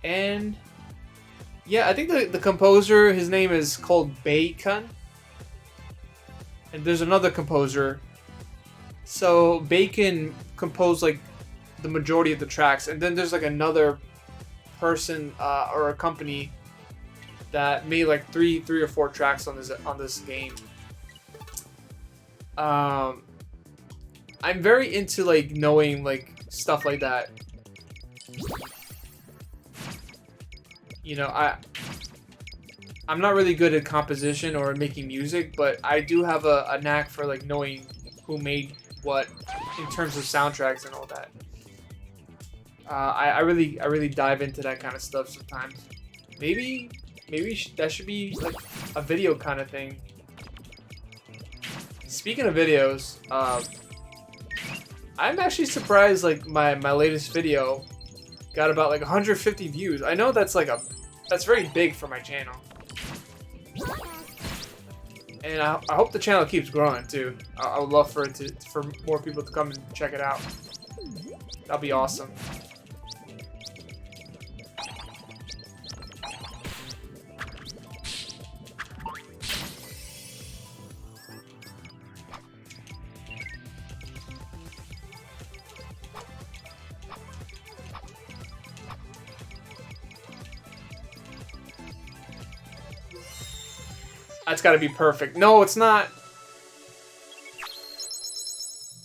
And yeah, I think the composer, his name is called Bacon, and there's another composer. So Bacon composed like the majority of the tracks, and then there's like another person or a company that made like three or four tracks on this game. I'm very into like knowing like stuff like that. You know, I'm not really good at composition or making music, but I do have a knack for like knowing who made what in terms of soundtracks and all that. I really dive into that kind of stuff sometimes. Maybe that should be like a video kind of thing. Speaking of videos, I'm actually surprised like my latest video got about like 150 views. I know that's very big for my channel. And I hope the channel keeps growing too. I would love for more people to come and check it out. That'll be awesome. That's gotta be perfect. No, it's not.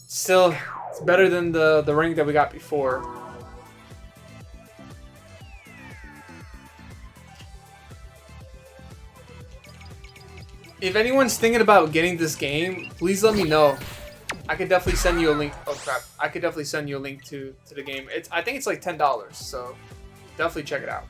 Still, it's better than the rank that we got before. If anyone's thinking about getting this game, please let me know. I could definitely send you a link. Oh crap! I could definitely send you a link to the game. I think it's like $10, so definitely check it out.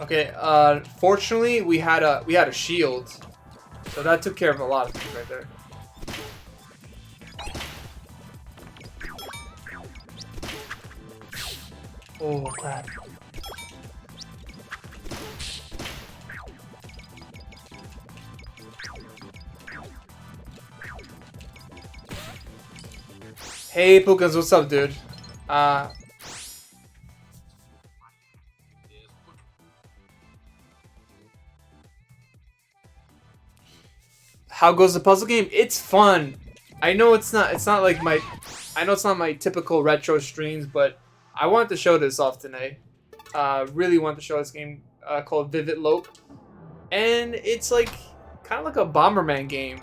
Okay, fortunately we had a shield, so that took care of a lot of things right there. Oh crap. Hey Pukans, what's up, dude? How goes the puzzle game? It's fun. I know it's not like my typical retro streams, but I wanted to show this off today. Really want to show this game called VIVIDLOPE, and it's like kind of like a Bomberman game.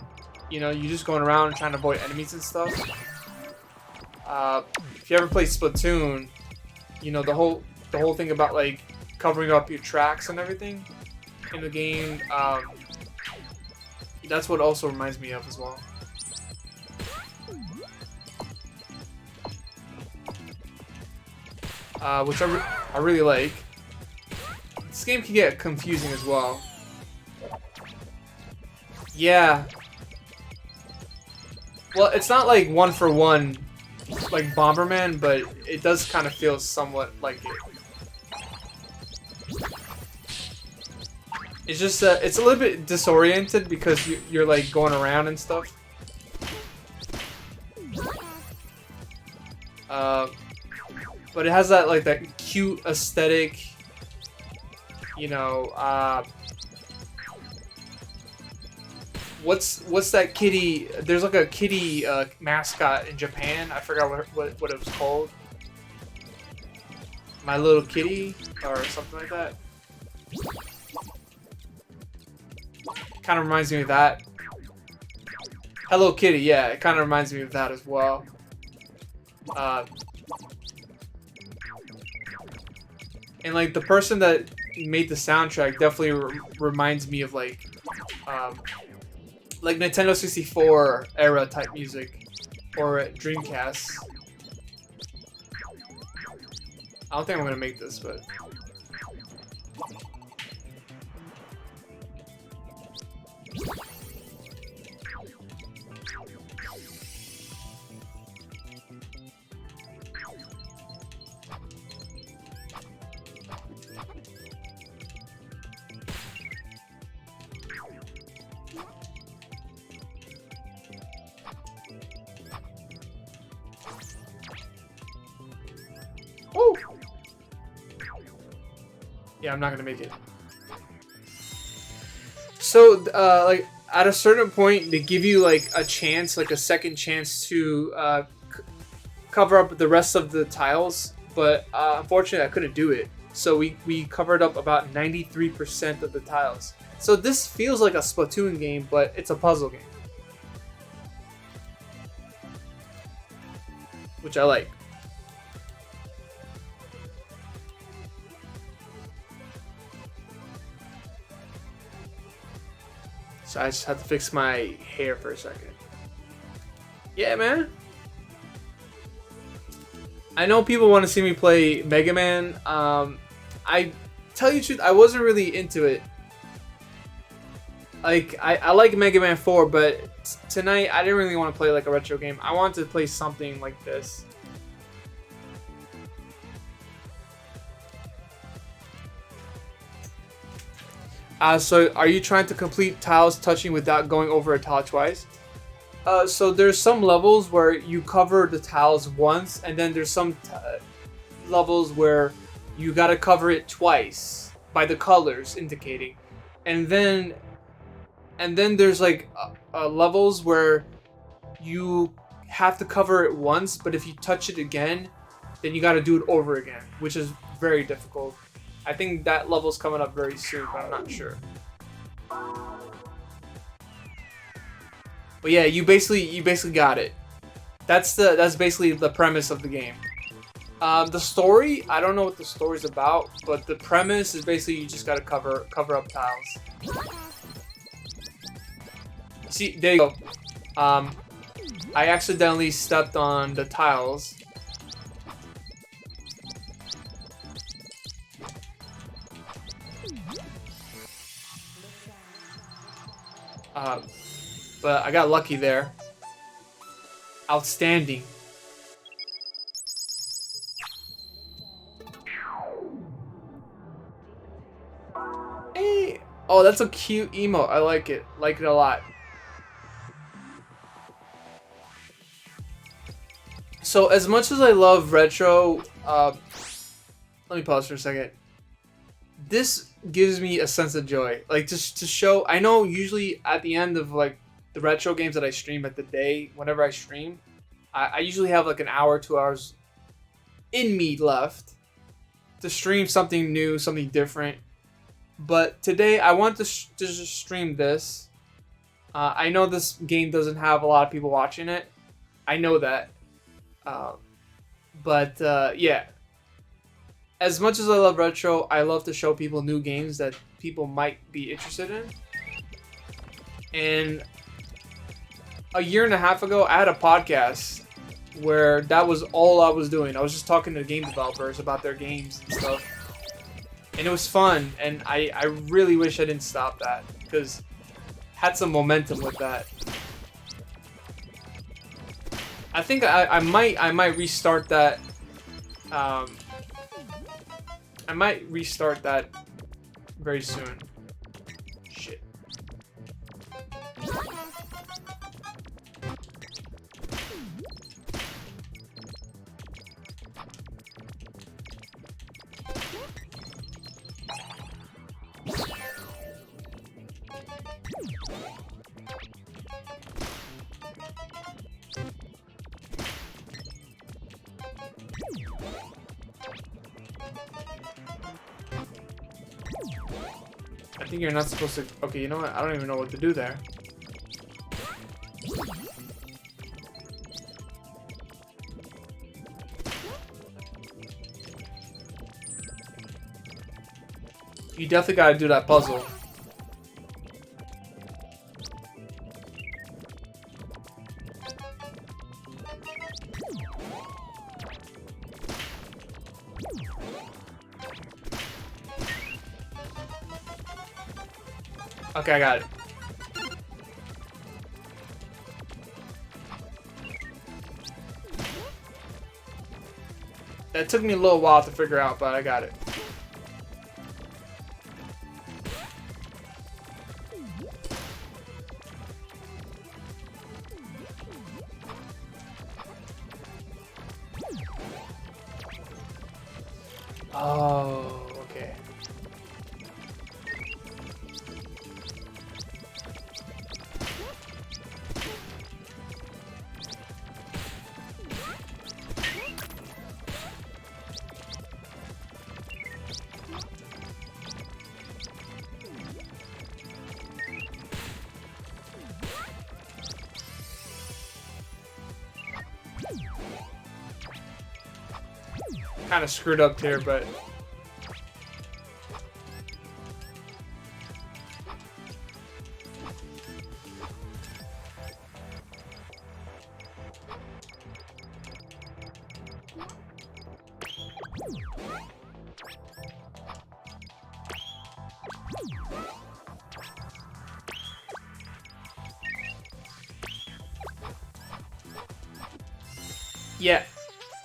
You know, you're just going around trying to avoid enemies and stuff. If you ever play Splatoon, you know the the whole thing about like covering up your tracks and everything in the game. That's what also reminds me of as well. Which I really like. This game can get confusing as well. Yeah. Well, it's not like one for one like Bomberman, but it does kind of feel somewhat like it. It's just it's a little bit disoriented because you're like going around and stuff. But it has that like that cute aesthetic, you know. What's that kitty? There's like a kitty mascot in Japan. I forgot what it was called. My Little Kitty or something like that. Kind of reminds me of that. Hello Kitty, yeah, it kind of reminds me of that as well. And like the person that made the soundtrack definitely reminds me of like Nintendo 64 era type music or Dreamcast. I don't think I'm gonna make this, but oh! Yeah, I'm not gonna make it. So, like, at a certain point, they give you, like, a chance, like a second chance to cover up the rest of the tiles, but unfortunately, I couldn't do it. So we covered up about 93% of the tiles. So this feels like a Splatoon game, but it's a puzzle game. Which I like. So I just had to fix my hair for a second. Yeah, man. I know people want to see me play Mega Man. I tell you the truth, I wasn't really into it. Like, I like Mega Man 4, but tonight I didn't really want to play like a retro game. I wanted to play something like this. So are you trying to complete tiles touching without going over a tile twice? So there's some levels where you cover the tiles once, and then there's some levels where you gotta cover it twice by the colors indicating, and then there's like levels where you have to cover it once, but if you touch it again, then you gotta do it over again, which is very difficult. I think that level's coming up very soon, but I'm not sure. But yeah, you basically got it. That's basically the premise of the game. The story, I don't know what the story's about, but the premise is basically you just gotta cover up tiles. See, there you go. I accidentally stepped on the tiles. But I got lucky there. Outstanding. Hey! Oh, that's a cute emote. I like it. Like it a lot. So, as much as I love retro, let me pause for a second. This gives me a sense of joy. Like, just to show, I know usually at the end of like the retro games that I stream at the day, whenever I stream, I usually have like an hour, 2 hours in me left to stream something new, something different. But today I want to just stream this. I know this game doesn't have a lot of people watching it. I know that. Yeah. as much as I love retro, I love to show people new games that people might be interested in. And a year and a half ago, I had a podcast where that was all I was doing. I was just talking to game developers about their games and stuff. And it was fun, and I really wish I didn't stop that, because had some momentum with that. I think I might restart that. I might restart that very soon. Shit. I think you're not supposed to... Okay, you know what? I don't even know what to do there. You definitely gotta do that puzzle. Okay, I got it. That took me a little while to figure out, but I got it. Oh, okay. Kind of screwed up here, but yeah.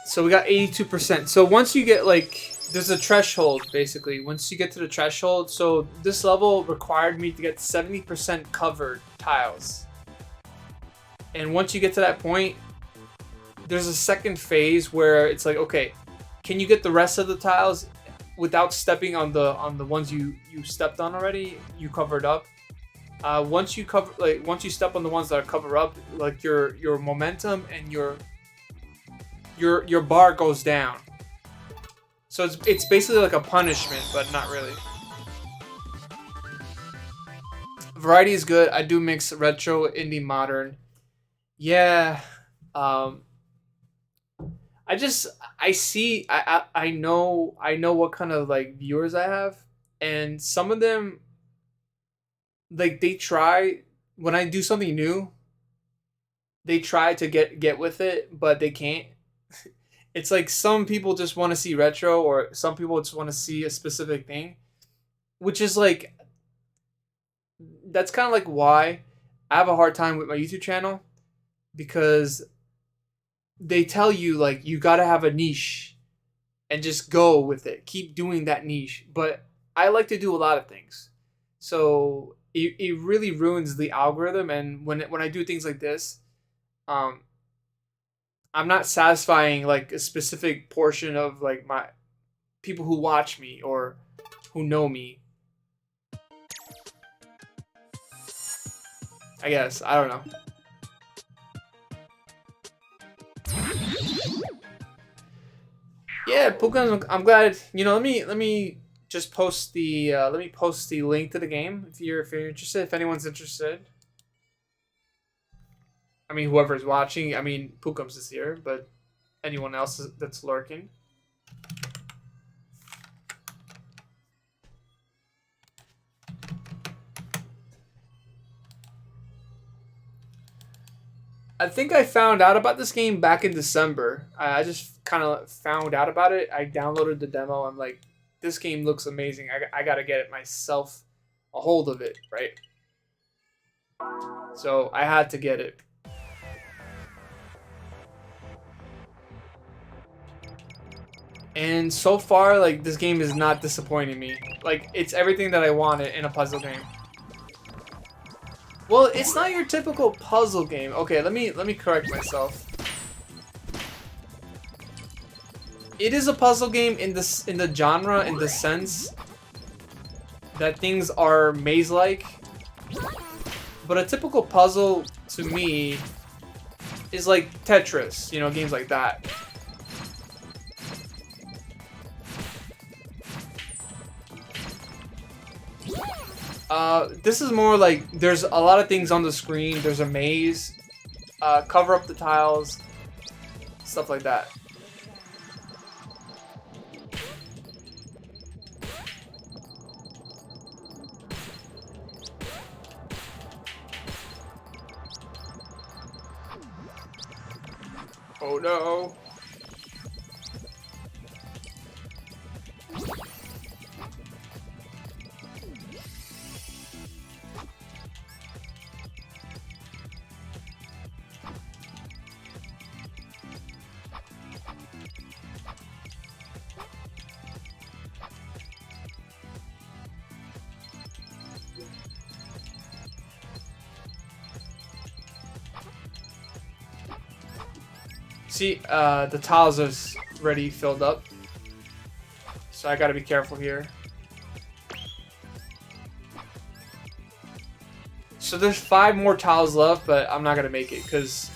So we got 82%. So once you get, like, there's a threshold, basically. Once you get to the threshold, so this level required me to get 70% covered tiles. And once you get to that point, there's a second phase where it's like, okay, can you get the rest of the tiles without stepping on the ones you stepped on already? You covered up. Once you step on the ones that are covered up, like your momentum and your bar goes down. So it's basically like a punishment, but not really. Variety is good. I do mix retro, indie, modern. Yeah. I know what kind of like viewers I have, and some of them, like, they try, when I do something new, they try to get with it, but they can't. It's like some people just want to see retro, or some people just want to see a specific thing, which is like, that's kind of like why I have a hard time with my YouTube channel, because they tell you, like, you gotta have a niche and just go with it. Keep doing that niche. But I like to do a lot of things. So it really ruins the algorithm. And when I do things like this, I'm not satisfying like a specific portion of like my people who watch me or who know me. I guess. I don't know. Yeah, Pokemon. I'm glad. You know, let me just post the link to the game if you're interested. If anyone's interested. I mean, whoever's watching. I mean, Pukums is here, but anyone else that's lurking. I think I found out about this game back in December. I just kind of found out about it. I downloaded the demo. I'm like, this game looks amazing. I gotta get it myself, a hold of it, right? So I had to get it. And so far, like, this game is not disappointing me. Like, it's everything that I wanted in a puzzle game. Well, it's not your typical puzzle game. Okay, let me correct myself. It is a puzzle game in the genre, in the sense that things are maze-like. But a typical puzzle to me is like Tetris, you know, games like that. This is more like there's a lot of things on the screen. There's a maze, cover up the tiles, stuff like that. Oh no. See, the tiles is already filled up, so I gotta be careful here. So there's 5 more tiles left, but I'm not gonna make it because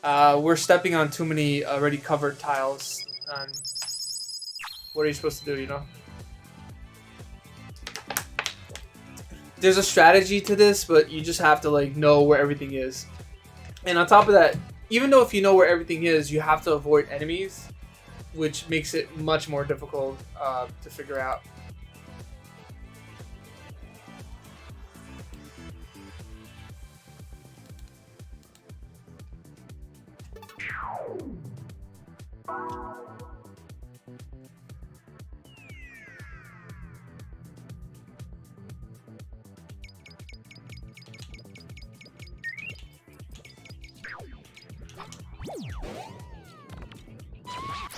we're stepping on too many already covered tiles. And what are you supposed to do, you know? There's a strategy to this, but you just have to like know where everything is. And on top of that, even though if you know where everything is, you have to avoid enemies, which makes it much more difficult to figure out.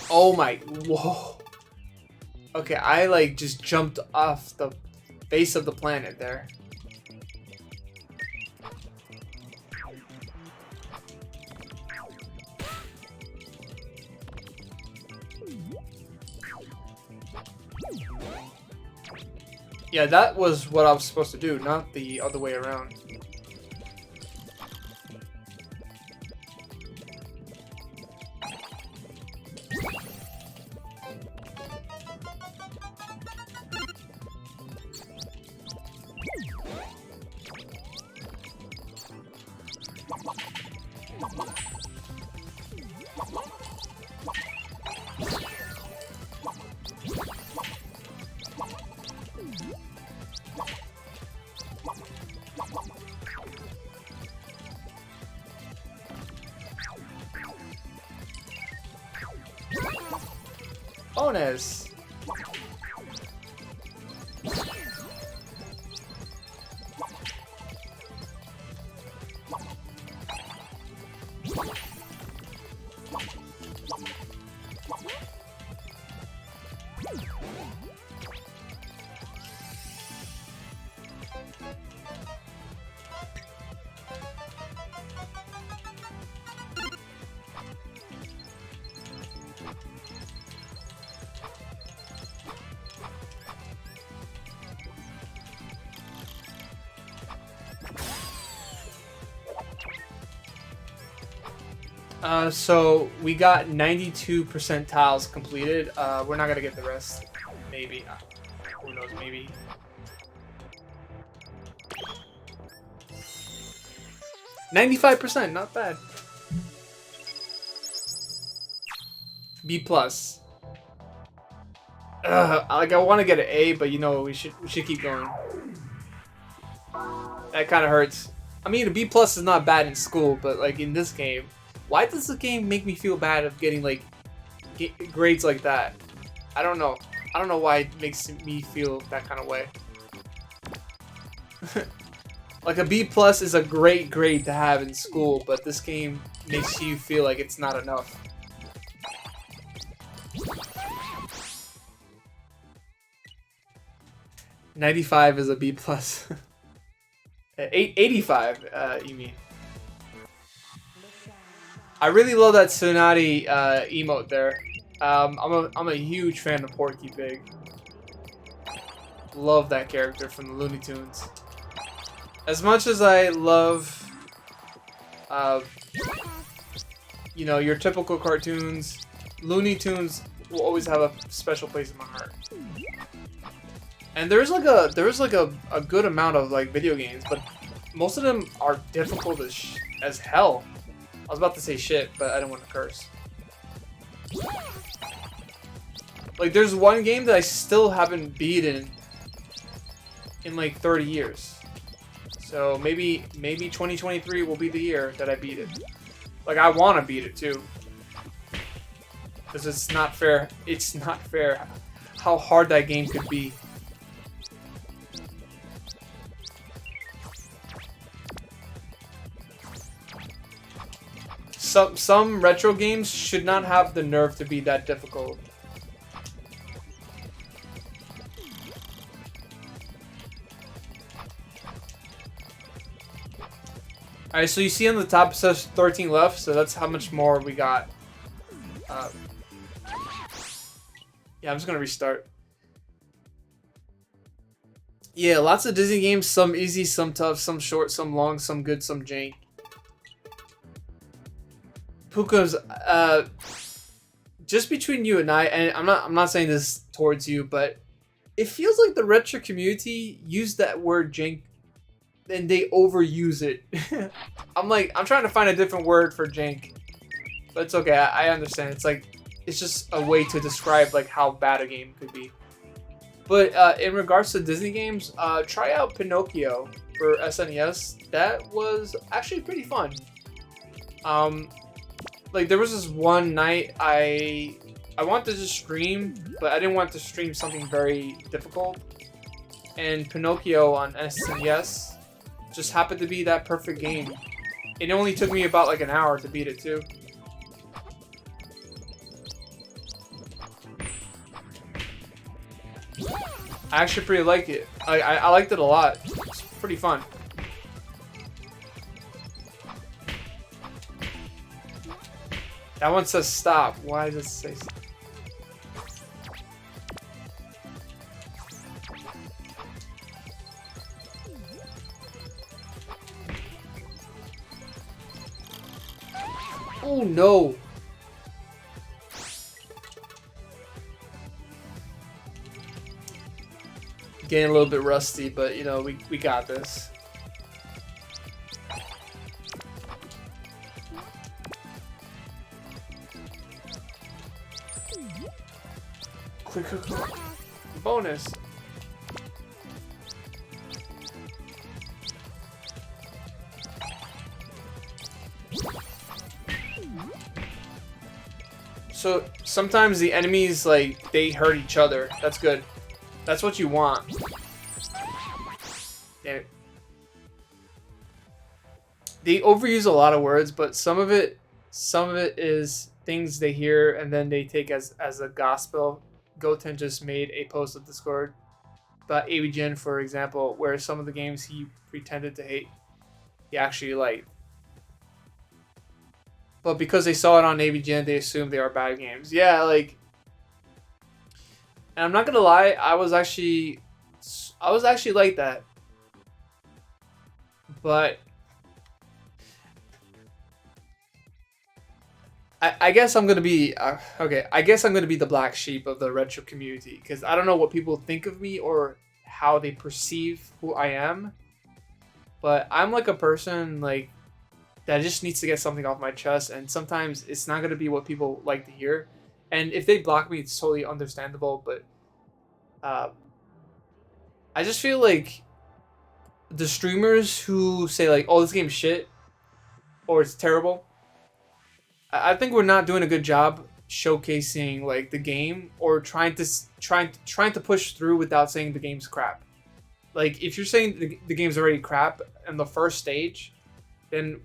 Oh my, whoa. Okay, I like just jumped off the face of the planet there. Yeah, that was what I was supposed to do, not the other way around. Bonus. So we got 92% tiles completed. We're not gonna get the rest. Maybe. Who knows? Maybe. %, not bad. B plus. Like I want to get an A, but you know we should keep going. That kind of hurts. I mean, a B plus is not bad in school, but like in this game, why does the game make me feel bad of getting like grades like that? I don't know. I don't know why it makes me feel that kind of way. Like a B plus is a great grade to have in school, but this game makes you feel like it's not enough. $95 is a B plus. 85, you mean? I really love that Tsunade emote there. I'm a huge fan of Porky Pig. Love that character from the Looney Tunes. As much as I love, you know, your typical cartoons, Looney Tunes will always have a special place in my heart. And there's like a good amount of like video games, but most of them are difficult as hell. I was about to say shit, but I don't want to curse. Like there's one game that I still haven't beaten in like 30 years. So maybe 2023 will be the year that I beat it. Like I want to beat it too. Because it's not fair. It's not fair how hard that game could be. Some retro games should not have the nerve to be that difficult. Alright, so you see on the top it says 13 left, so that's how much more we got. Yeah, I'm just gonna restart. Yeah, lots of Disney games, some easy, some tough, some short, some long, some good, some jank. Puka's, just between you and and I'm not saying this towards you, but it feels like the retro community used that word jank and they overuse it. I'm trying to find a different word for jank, but it's okay. I understand. It's like it's just a way to describe like how bad a game could be. But in regards to Disney games, try out Pinocchio for SNES. That was actually pretty fun. Like there was this one night I wanted to stream, but I didn't want to stream something very difficult. And Pinocchio on SNES just happened to be that perfect game. It only took me about like an hour to beat it too. I actually pretty like it. I liked it a lot. It's pretty fun. That one says stop. Why does it say stop? Oh no! Getting a little bit rusty, but you know, we got this. Quick. Bonus. So sometimes the enemies like they hurt each other. That's good. That's what you want. Damn it. They overuse a lot of words, but some of it is things they hear and then they take as a gospel. Goten just made a post on Discord about AVGN, for example, where some of the games he pretended to hate, he actually liked. But because they saw it on AVGN, they assumed they are bad games. Yeah, like, and I'm not gonna lie, I was actually like that. But I guess I'm gonna be okay. I guess I'm gonna be the black sheep of the retro community because I don't know what people think of me or how they perceive who I am. But I'm like a person like that just needs to get something off my chest, and sometimes it's not gonna be what people like to hear. And if they block me, it's totally understandable. But I just feel like the streamers who say like, "Oh, this game's shit" or "It's terrible," I think we're not doing a good job showcasing like the game, or trying to push through without saying the game's crap. Like, if you're saying the game's already crap in the first stage, then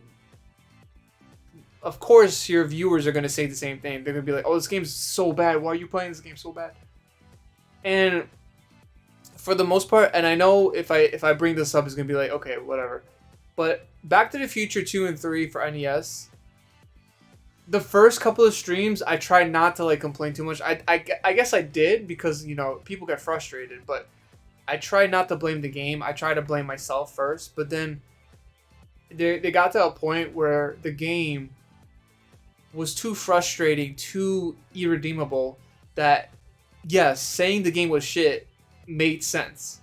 of course your viewers are gonna say the same thing. They're gonna be like, "Oh, this game's so bad. Why are you playing this game so bad?" And for the most part, and I know if I bring this up, it's gonna be like, okay, whatever. But Back to the Future 2 and 3 for NES, the first couple of streams, I tried not to like complain too much. I guess I did, because you know people get frustrated, but I tried not to blame the game. I tried to blame myself first, but then they got to a point where the game was too frustrating, too irredeemable, that yes, saying the game was shit made sense.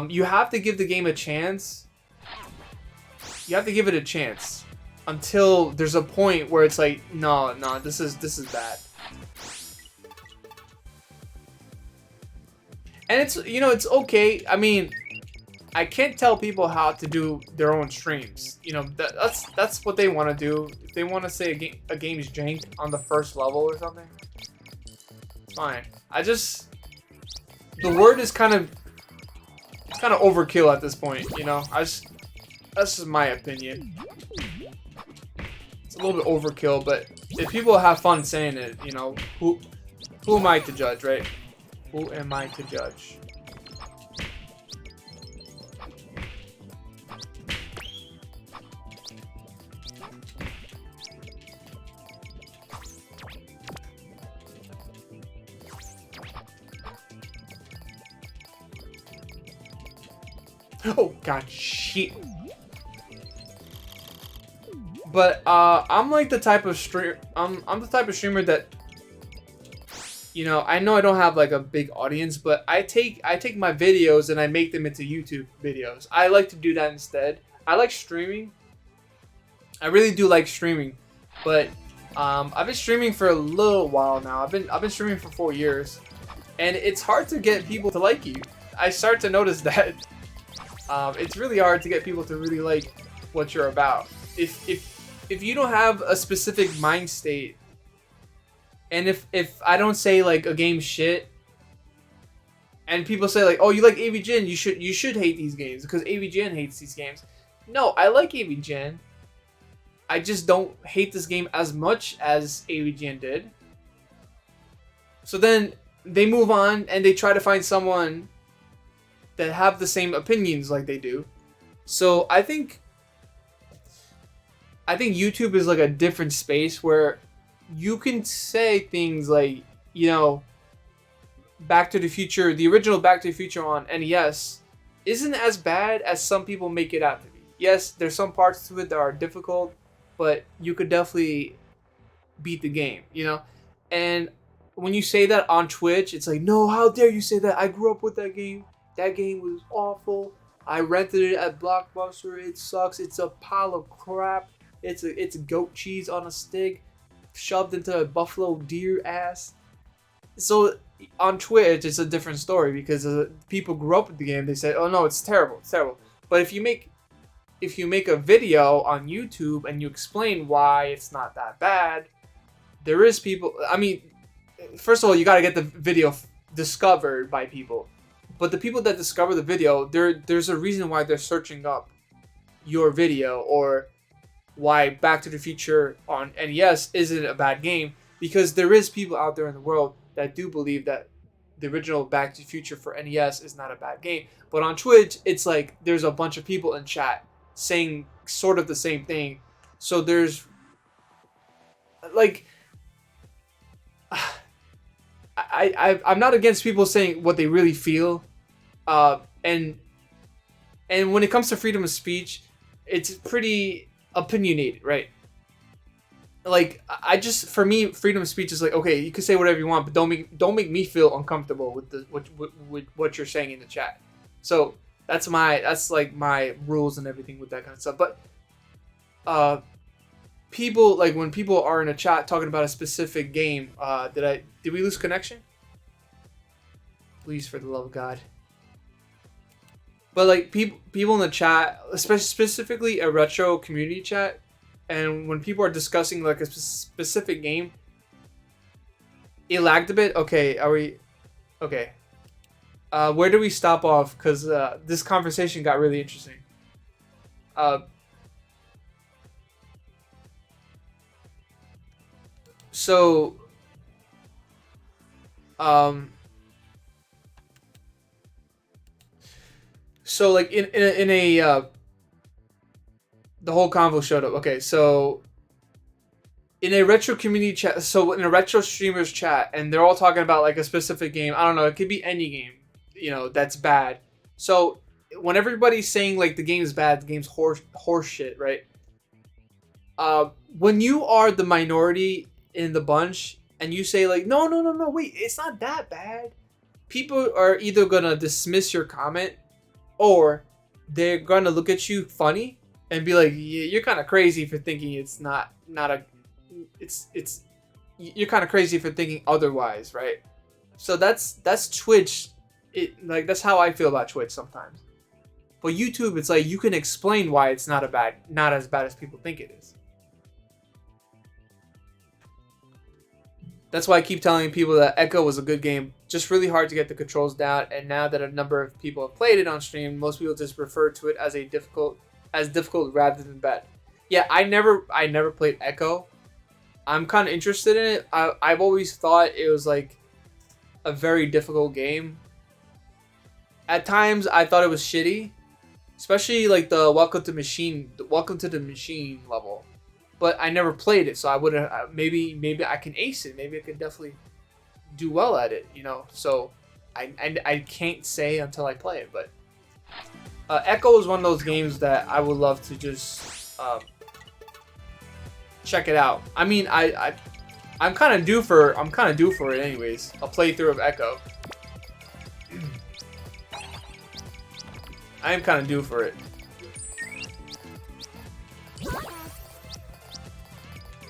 You have to give the game a chance. You have to give it a chance until there's a point where it's like, no, this is bad. And it's, you know, it's okay. I mean, I can't tell people how to do their own streams. You know, that's what they want to do. If they want to say a game's jank on the first level or something, it's fine. The word is kind of overkill at this point. You know, that's just my opinion. It's a little bit overkill, but if people have fun saying it, you know, who am I to judge, right? Who am I to judge? Oh god, shit. But I'm like the type of I'm the type of streamer that, you know I don't have like a big audience, but I take my videos and I make them into YouTube videos. I like to do that instead. I like streaming. I really do like streaming, but I've been streaming for a little while now. I've been streaming for 4 years, and it's hard to get people to like you. I start to notice that it's really hard to get people to really like what you're about. If you don't have a specific mind state, and if I don't say like a game's shit, and people say like, "Oh, you like AVGN, you should hate these games because AVGN hates these games." No, I like AVGN. I just don't hate this game as much as AVGN did. So then they move on and they try to find someone that have the same opinions like they do. So I think YouTube is like a different space where you can say things like, you know, Back to the Future, the original Back to the Future on NES isn't as bad as some people make it out to be. Yes, there's some parts to it that are difficult, but you could definitely beat the game, you know? And when you say that on Twitch, it's like, no, how dare you say that? I grew up with that game. That game was awful. I rented it at Blockbuster. It sucks. It's a pile of crap. It's goat cheese on a stick shoved into a buffalo deer ass. So on Twitch, it's a different story because people grew up with the game. They say, "Oh no, it's terrible. It's terrible." But if you make a video on YouTube and you explain why it's not that bad, there is people. I mean, first of all, you got to get the video discovered by people. But the people that discover the video, there's a reason why they're searching up your video, or why Back to the Future on NES isn't a bad game, because there is people out there in the world that do believe that the original Back to the Future for NES is not a bad game. But on Twitch, it's like there's a bunch of people in chat saying sort of the same thing. So there's like I'm not against people saying what they really feel, and when it comes to freedom of speech, it's pretty opinionated, right? Like, for me, freedom of speech is like, okay, you can say whatever you want, but don't make me feel uncomfortable with what you're saying in the chat. So that's like my rules and everything with that kind of stuff. But people, like, when people are in a chat talking about a specific game, did we lose connection? Please, for the love of God. But like people in the chat, especially specifically a retro community chat, and when people are discussing like a specific game, it lagged a bit. Okay, are we? Okay. Where do we stop off? Because this conversation got really interesting. Uh, so, um, so like in a the whole convo showed up. Okay, so in a retro community chat, so in a retro streamers chat, and they're all talking about like a specific game. I don't know. It could be any game, you know, that's bad. So when everybody's saying like the game's bad, the game's horse shit, right? When you are the minority in the bunch and you say like, no, no, no, no, wait, it's not that bad. People are either gonna dismiss your comment or they're gonna look at you funny and be like, yeah, you're kind of crazy for thinking it's not a, it's you're kind of crazy for thinking otherwise, right? So that's Twitch. It like that's how I feel about Twitch sometimes. But YouTube, it's like you can explain why it's not as bad as people think it is. That's why I keep telling people that Echo was a good game. Just really hard to get the controls down, and now that a number of people have played it on stream, most people just refer to it as difficult rather than bad. Yeah, I never played Echo. I'm kind of interested in it. I've always thought it was like a very difficult game. At times, I thought it was shitty, especially like the Welcome to the Machine level. But I never played it, so I wouldn't. Maybe I can ace it. Maybe I can definitely do well at it. You know, so I can't say until I play it. But Echo is one of those games that I would love to just check it out. I mean, I'm kind of due for it anyways. A playthrough of Echo. I am kind of due for it.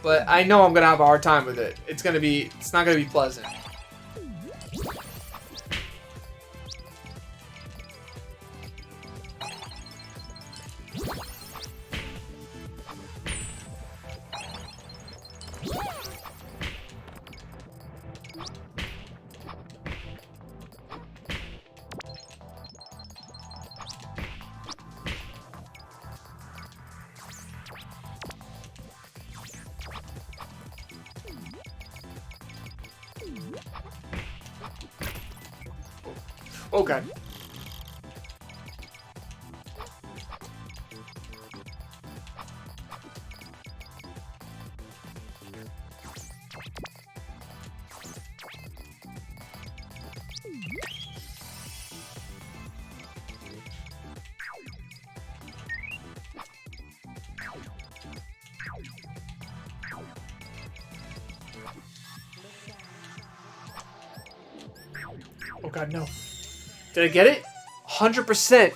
But I know I'm gonna have a hard time with it. It's not gonna be pleasant. Oh god. Oh god, no. Did I get it? 100%.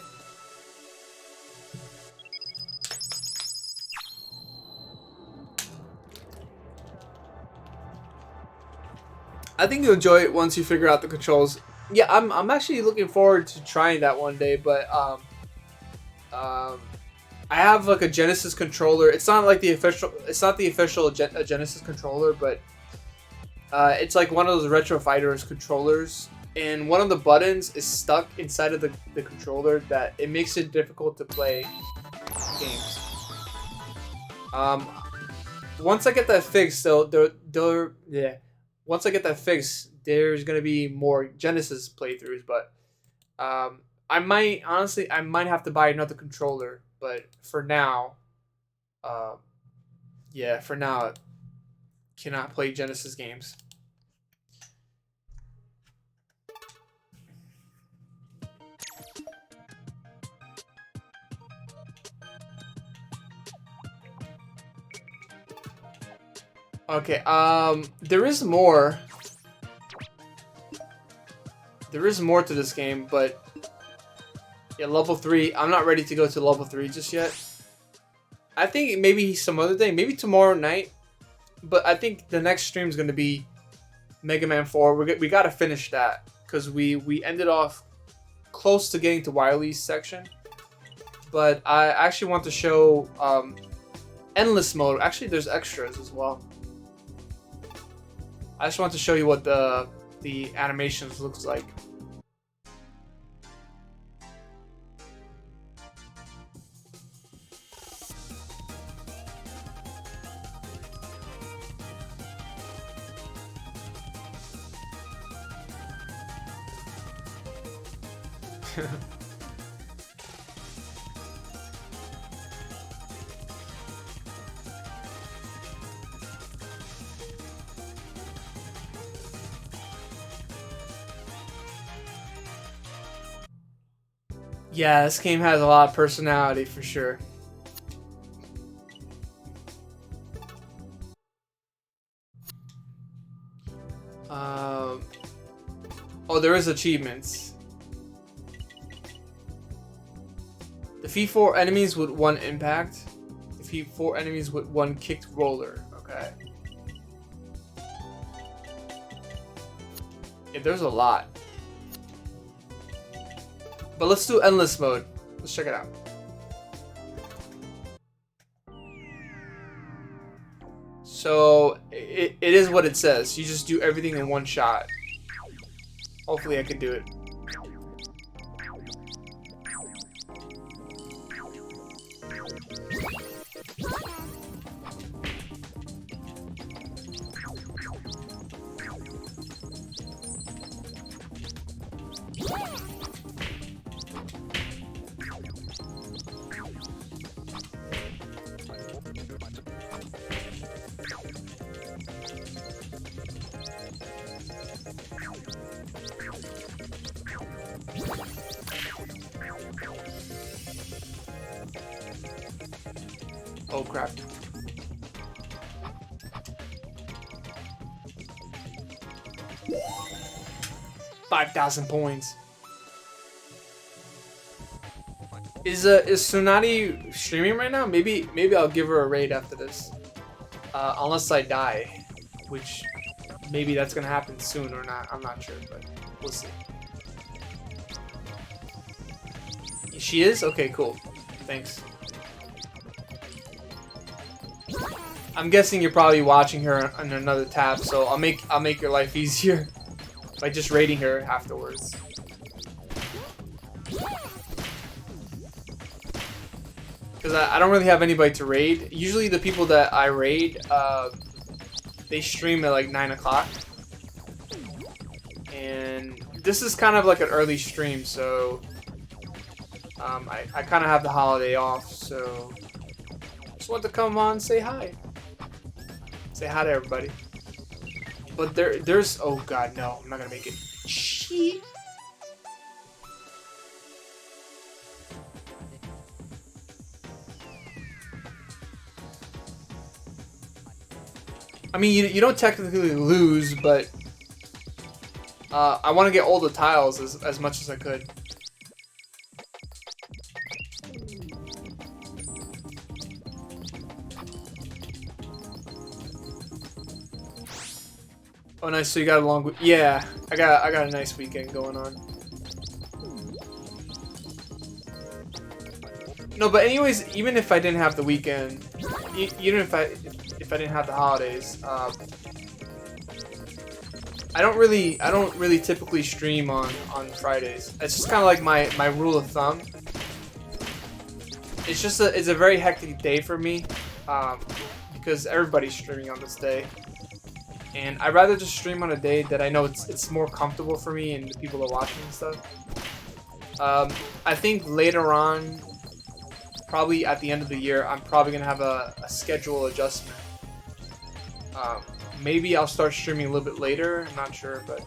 I think you'll enjoy it once you figure out the controls. Yeah, I'm actually looking forward to trying that one day, but I have like a Genesis controller. It's not the official Genesis controller, but it's like one of those Retro Fighters controllers. And one of the buttons is stuck inside of the controller that it makes it difficult to play games. Once I get that fixed, once I get that fixed, there's gonna be more Genesis playthroughs. But I might have to buy another controller. But for now, for now, cannot play Genesis games. Okay, there is more. There is more to this game, but yeah, level 3. I'm not ready to go to level 3 just yet. I think maybe some other day, maybe tomorrow night. But I think the next stream is gonna be Mega Man 4. We gotta finish that because we ended off close to getting to Wily's section, but I actually want to show endless mode. Actually, there's extras as well. I just want to show you what the animations looks like. Yeah, this game has a lot of personality for sure. Oh, there is achievements. Defeat 4 enemies with 1 impact. Defeat 4 enemies with 1 kicked roller. Okay. Yeah, there's a lot. But let's do endless mode. Let's check it out. So, it is what it says. You just do everything in one shot. Hopefully I can do it. Oh crap. $5,000 points. Is Tsunade streaming right now? Maybe I'll give her a raid after this. Unless I die, which maybe that's gonna happen soon or not. I'm not sure, but we'll see. She is? Okay, cool. Thanks. I'm guessing you're probably watching her on another tab, so I'll make your life easier by just raiding her afterwards. Because I don't really have anybody to raid. Usually the people that I raid, they stream at like 9 o'clock. And this is kind of like an early stream, so I kind of have the holiday off, so just want to come on and say hi. Say hi to everybody. But there's... Oh god, no. I'm not gonna make it. Shit. I mean, you don't technically lose, but I want to get all the tiles as much as I could. Oh, nice. So you got a long... Yeah, I got a nice weekend going on. No, but anyways, even if I didn't have the weekend, even if I didn't have the holidays, I don't really typically stream on Fridays. It's just kind of like my rule of thumb. It's a very hectic day for me, because everybody's streaming on this day. And I'd rather just stream on a day that I know it's more comfortable for me and the people are watching and stuff. I think later on, probably at the end of the year, I'm probably going to have a schedule adjustment. Maybe I'll start streaming a little bit later, I'm not sure, but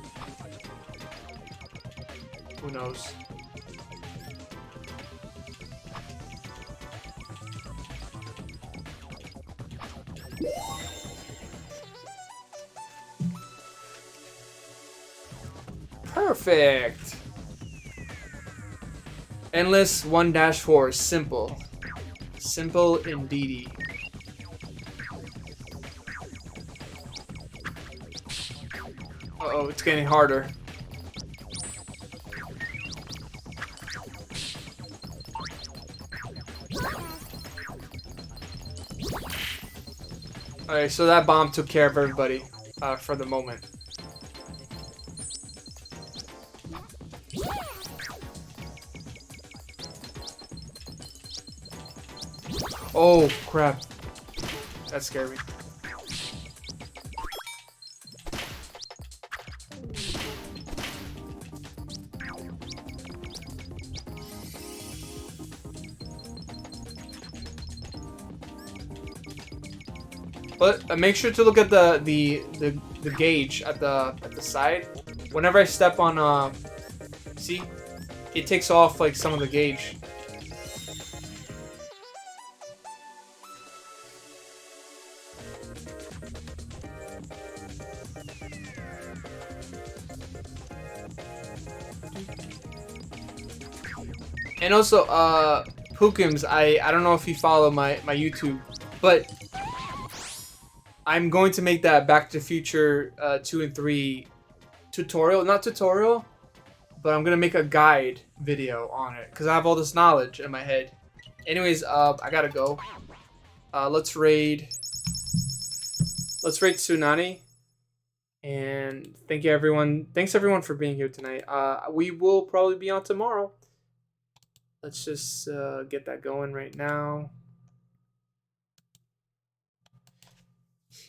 who knows. Perfect! Endless 1-4, simple. Simple indeedy. Uh-oh, it's getting harder. Alright, so that bomb took care of everybody for the moment. Oh, crap. That scared me. But make sure to look at the gauge at the side. Whenever I step on see, it takes off like some of the gauge. And also, Pookums, I don't know if you follow my YouTube, but I'm going to make that Back to the Future 2 and 3 tutorial. Not tutorial, but I'm going to make a guide video on it. Because I have all this knowledge in my head. Anyways, I gotta go. Let's raid Tsunami. And thank you everyone. Thanks everyone for being here tonight. We will probably be on tomorrow. Let's just get that going right now.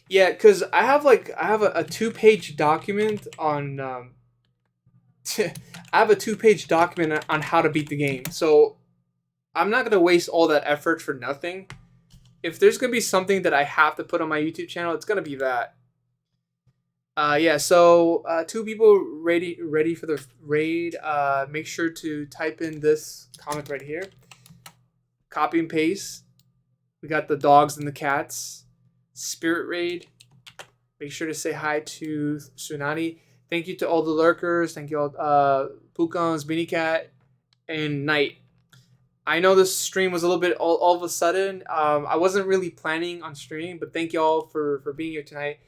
Yeah, cause I have a 2-page document on I have a 2-page document on how to beat the game. So I'm not gonna waste all that effort for nothing. If there's gonna be something that I have to put on my YouTube channel, it's gonna be that. Yeah, so 2 people ready for the raid. Make sure to type in this comment right here. Copy and paste. We got the dogs and the cats. Spirit raid. Make sure to say hi to Tsunami. Thank you to all the lurkers. Thank you all, Pukons, Minicat, and Knight. I know this stream was a little bit all of a sudden. I wasn't really planning on streaming, but thank you all for being here tonight.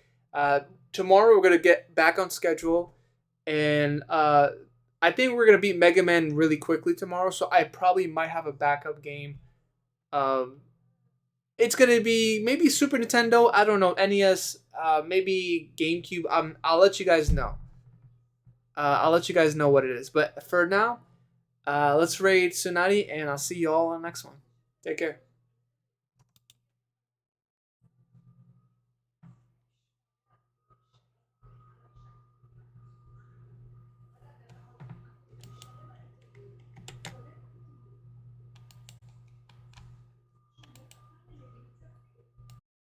Tomorrow we're gonna get back on schedule, and I think we're gonna beat Mega Man really quickly tomorrow. So I probably might have a backup game. It's gonna be maybe Super Nintendo. I don't know, NES, maybe GameCube. I'll let you guys know. I'll let you guys know what it is. But for now, let's raid Tsunami, and I'll see you all on the next one. Take care.